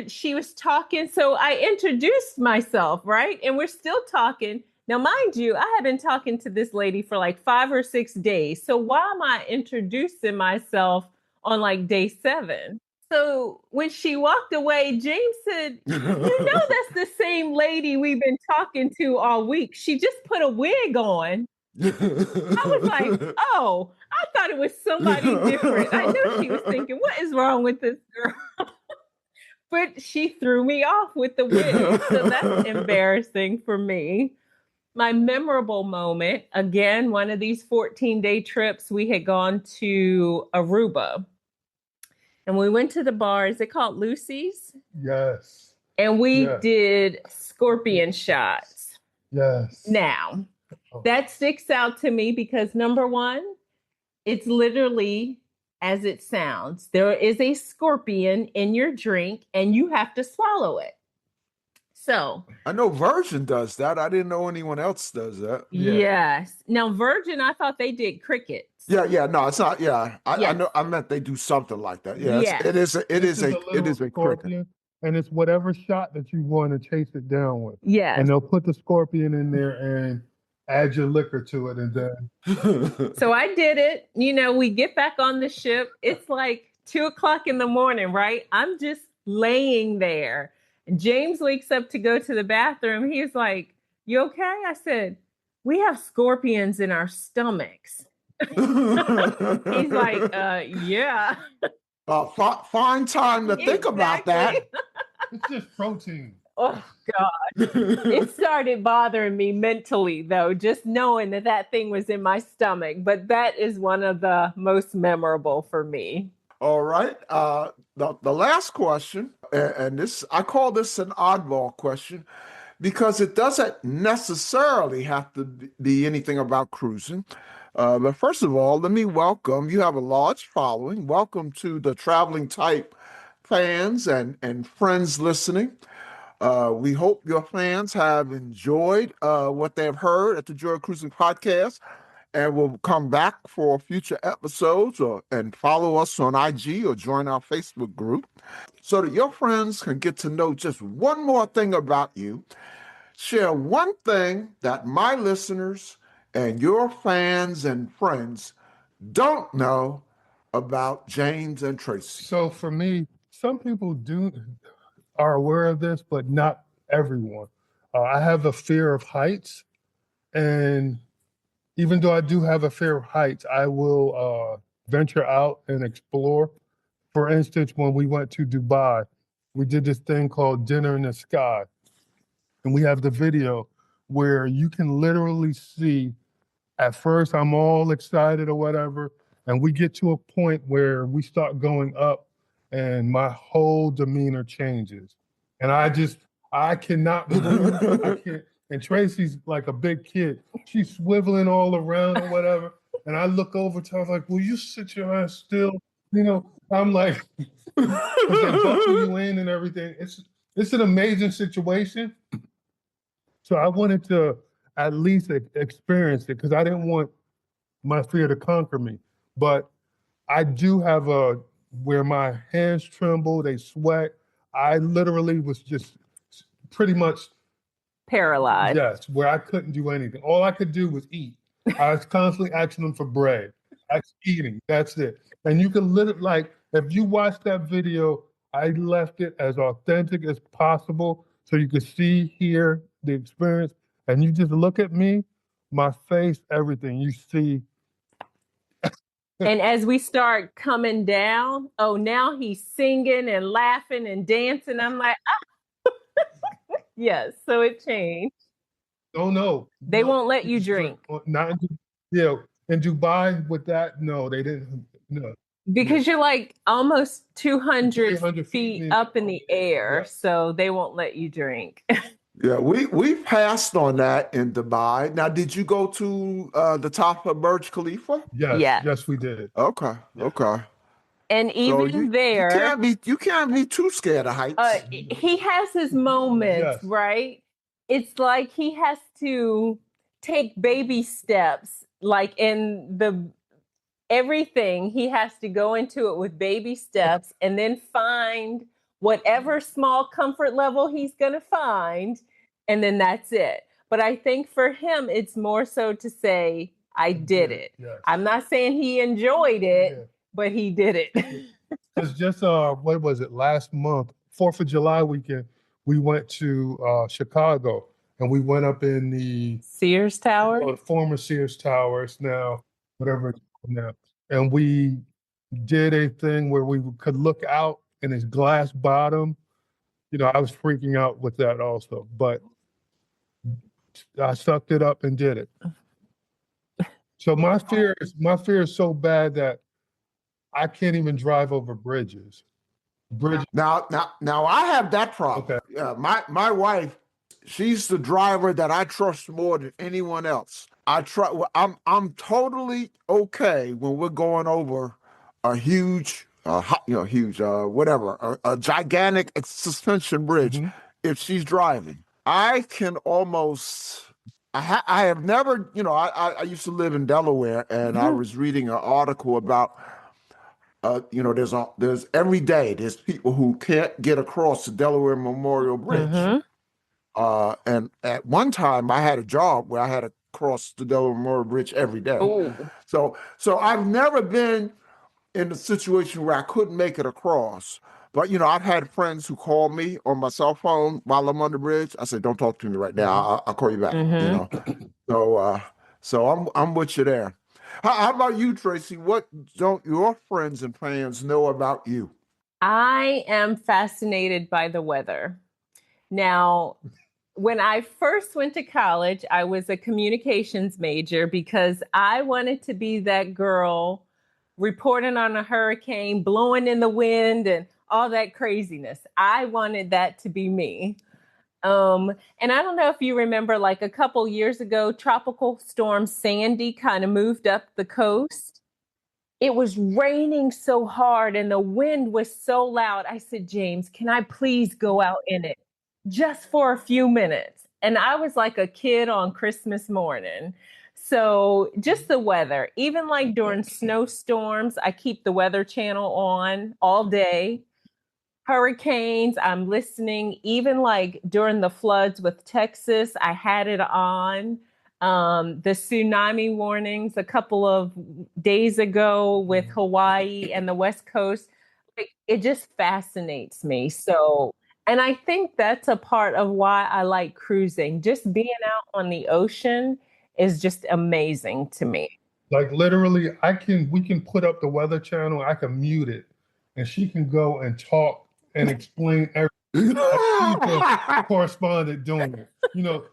Speaker 3: she was talking. So I introduced myself, right? And we're still talking. Now, mind you, I had been talking to this lady for like 5 or 6 days. So why am I introducing myself on like day 7? So when she walked away, James said, that's the same lady we've been talking to all week. She just put a wig on. I was like, oh, I thought it was somebody different. I knew she was thinking, what is wrong with this girl? But she threw me off with the wig. So that's embarrassing for me. My memorable moment, again, one of these 14-day trips, we had gone to Aruba. And we went to the bar. Is it called Lucy's?
Speaker 4: Yes.
Speaker 3: And we did scorpion shots.
Speaker 4: Yes.
Speaker 3: Now, that sticks out to me because number one, it's literally as it sounds. There is a scorpion in your drink and you have to swallow it. So
Speaker 2: I know Virgin does that. I didn't know anyone else does that.
Speaker 3: Yes. Now, Virgin, I thought they did crickets.
Speaker 2: Yeah. No, it's not. Yeah, I know. I meant they do something like that. Yeah, it is a
Speaker 4: scorpion, and it's whatever shot that you want to chase it down with.
Speaker 3: Yes.
Speaker 4: And they'll put the scorpion in there and add your liquor to it, and then.
Speaker 3: So I did it. We get back on the ship. It's like 2:00 in the morning, right? I'm just laying there. James wakes up to go to the bathroom. He's like, "You okay?" I said, "We have scorpions in our stomachs." He's like, yeah.
Speaker 2: Find time to think about that.
Speaker 4: It's just protein.
Speaker 3: Oh, God. It started bothering me mentally, though, just knowing that thing was in my stomach. But that is one of the most memorable for me.
Speaker 2: All right. The last question, and this, I call this an oddball question because it doesn't necessarily have to be anything about cruising. But first of all, let me welcome, you have a large following. Welcome to the traveling type fans and friends listening. We hope your fans have enjoyed what they've heard at the Joy of Cruising podcast and will come back for future episodes and follow us on IG or join our Facebook group so that your friends can get to know just one more thing about you. Share one thing that my listeners and your fans and friends don't know about James and Tracey.
Speaker 4: So for me, some people are aware of this, but not everyone. I have a fear of heights, and even though I do have a fear of heights, I will venture out and explore. For instance, when we went to Dubai, we did this thing called Dinner in the Sky, and we have the video where you can literally see. At first, I'm all excited or whatever, and we get to a point where we start going up, and my whole demeanor changes, and I cannot believe it. I can't. And Tracey's like a big kid. She's swiveling all around or whatever, and I look over to her like, "Will you sit your ass still?" I'm like, because they buckle you in and everything. It's an amazing situation. So I wanted to at least experience it because I didn't want my fear to conquer me. But I do have where my hands tremble, they sweat. I literally was just pretty much
Speaker 3: Paralyzed.
Speaker 4: yes, where I couldn't do anything. All I could do was eat. I was constantly asking them for bread. I was eating. That's it. And you can literally, like, if you watch that video, I left it as authentic as possible so you could see, hear the experience. And you just look at me, my face, everything. You see.
Speaker 3: And as we start coming down, oh, now he's singing and laughing and dancing. I'm like, ah. Yes, so it changed.
Speaker 4: Oh, no.
Speaker 3: They won't let you drink.
Speaker 4: Not in Dubai with that, no, they didn't. No.
Speaker 3: Because you're like almost 200
Speaker 4: 300
Speaker 3: feet up in the air, so they won't let you drink.
Speaker 2: Yeah, we passed on that in Dubai. Now, did you go to the top of Burj Khalifa?
Speaker 4: Yes, we did.
Speaker 2: Okay, okay.
Speaker 3: And even
Speaker 2: So
Speaker 3: there,
Speaker 2: you can't be too scared of heights.
Speaker 3: he has his moments, right? It's like he has to take baby steps, like in everything. He has to go into it with baby steps and then find whatever small comfort level he's going to find. And then that's it. But I think for him, it's more so to say, I did it.
Speaker 4: Yes.
Speaker 3: I'm not saying he enjoyed it, but he did it.
Speaker 4: It's just, what was it, last month, 4th of July weekend, we went to Chicago, and we went up in the
Speaker 3: Sears Tower?
Speaker 4: The former Sears Tower. It's now whatever it's called now. And we did a thing where we could look out in its glass bottom. I was freaking out with that also, but I sucked it up and did it. So my fear is so bad that I can't even drive over bridges.
Speaker 2: Now I have that problem.
Speaker 4: Okay.
Speaker 2: Yeah, my wife, she's the driver that I trust more than anyone else. I'm totally okay when we're going over a huge, a gigantic suspension bridge. If she's driving, I can almost. I have never, I used to live in Delaware, and I was reading an article about. There's every day there's people who can't get across the Delaware Memorial Bridge. And at one time I had a job where I had to cross the Delaware Memorial Bridge every day.
Speaker 3: Ooh.
Speaker 2: So I've never been in a situation where I couldn't make it across. But I've had friends who call me on my cell phone while I'm on the bridge. I said, "Don't talk to me right now. I'll call you back." So I'm with you there. How about you, Tracey? What don't your friends and fans know about you?
Speaker 3: I am fascinated by the weather. Now, when I first went to college, I was a communications major because I wanted to be that girl reporting on a hurricane, blowing in the wind and all that craziness. I wanted that to be me. And I don't know if you remember, like a couple years ago, Tropical Storm Sandy kind of moved up the coast. It was raining so hard and the wind was so loud. I said, "James, can I please go out in it just for a few minutes?" And I was like a kid on Christmas morning. So just the weather, even like during snowstorms, I keep the Weather Channel on all day. Hurricanes, I'm listening. Even like during the floods with Texas, I had it on. The tsunami warnings a couple of days ago with Hawaii and the West Coast, it just fascinates me. So And I think that's a part of why I like cruising. Just being out on the ocean is just amazing to me.
Speaker 4: Like literally, we can put up the Weather Channel, I can mute it, and she can go and talk and explain everything. She's a correspondent doing it. You know,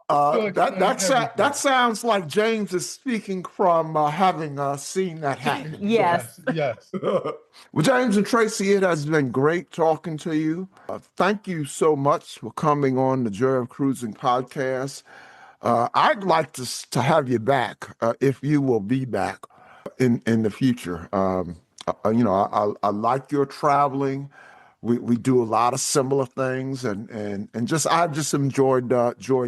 Speaker 2: that sounds like James is speaking from having seen that happen.
Speaker 3: Yes.
Speaker 4: Yes.
Speaker 2: Well, James and Tracey, it has been great talking to you. Thank you so much for coming on the Joy of Cruising podcast. I'd like to have you back if you will be back in the future. I like your traveling. We do a lot of similar things, and I've just enjoyed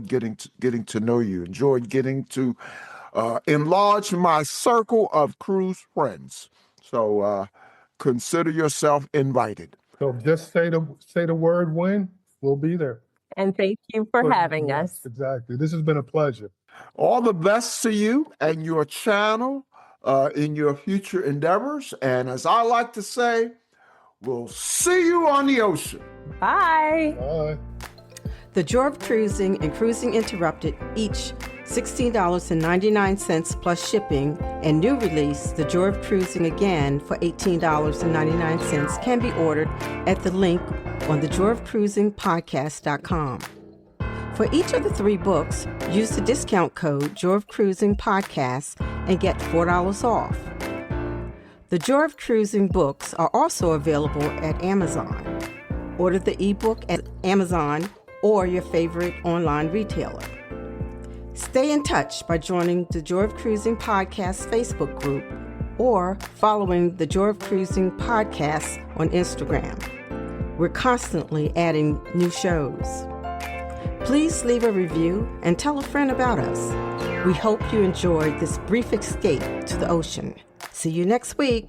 Speaker 2: getting to know you. Enjoyed getting to enlarge my circle of cruise friends. So consider yourself invited.
Speaker 4: So just say the word when, we'll be there.
Speaker 3: And thank you for having us.
Speaker 4: Exactly. This has been a pleasure.
Speaker 2: All the best to you and your channel in your future endeavors. And as I like to say, we'll see you on the ocean.
Speaker 3: Bye.
Speaker 4: Bye.
Speaker 1: The Joy of Cruising and Cruising Interrupted, each $16.99 plus shipping, and new release, The Joy of Cruising Again for $18.99, can be ordered at the link on thejoyofcruisingpodcast.com. For each of the 3 books, use the discount code Joy of Cruising Podcast and get $4 off. The Joy of Cruising books are also available at Amazon. Order the ebook at Amazon or your favorite online retailer. Stay in touch by joining the Joy of Cruising Podcast Facebook group or following the Joy of Cruising Podcast on Instagram. We're constantly adding new shows. Please leave a review and tell a friend about us. We hope you enjoyed this brief escape to the ocean. See you next week.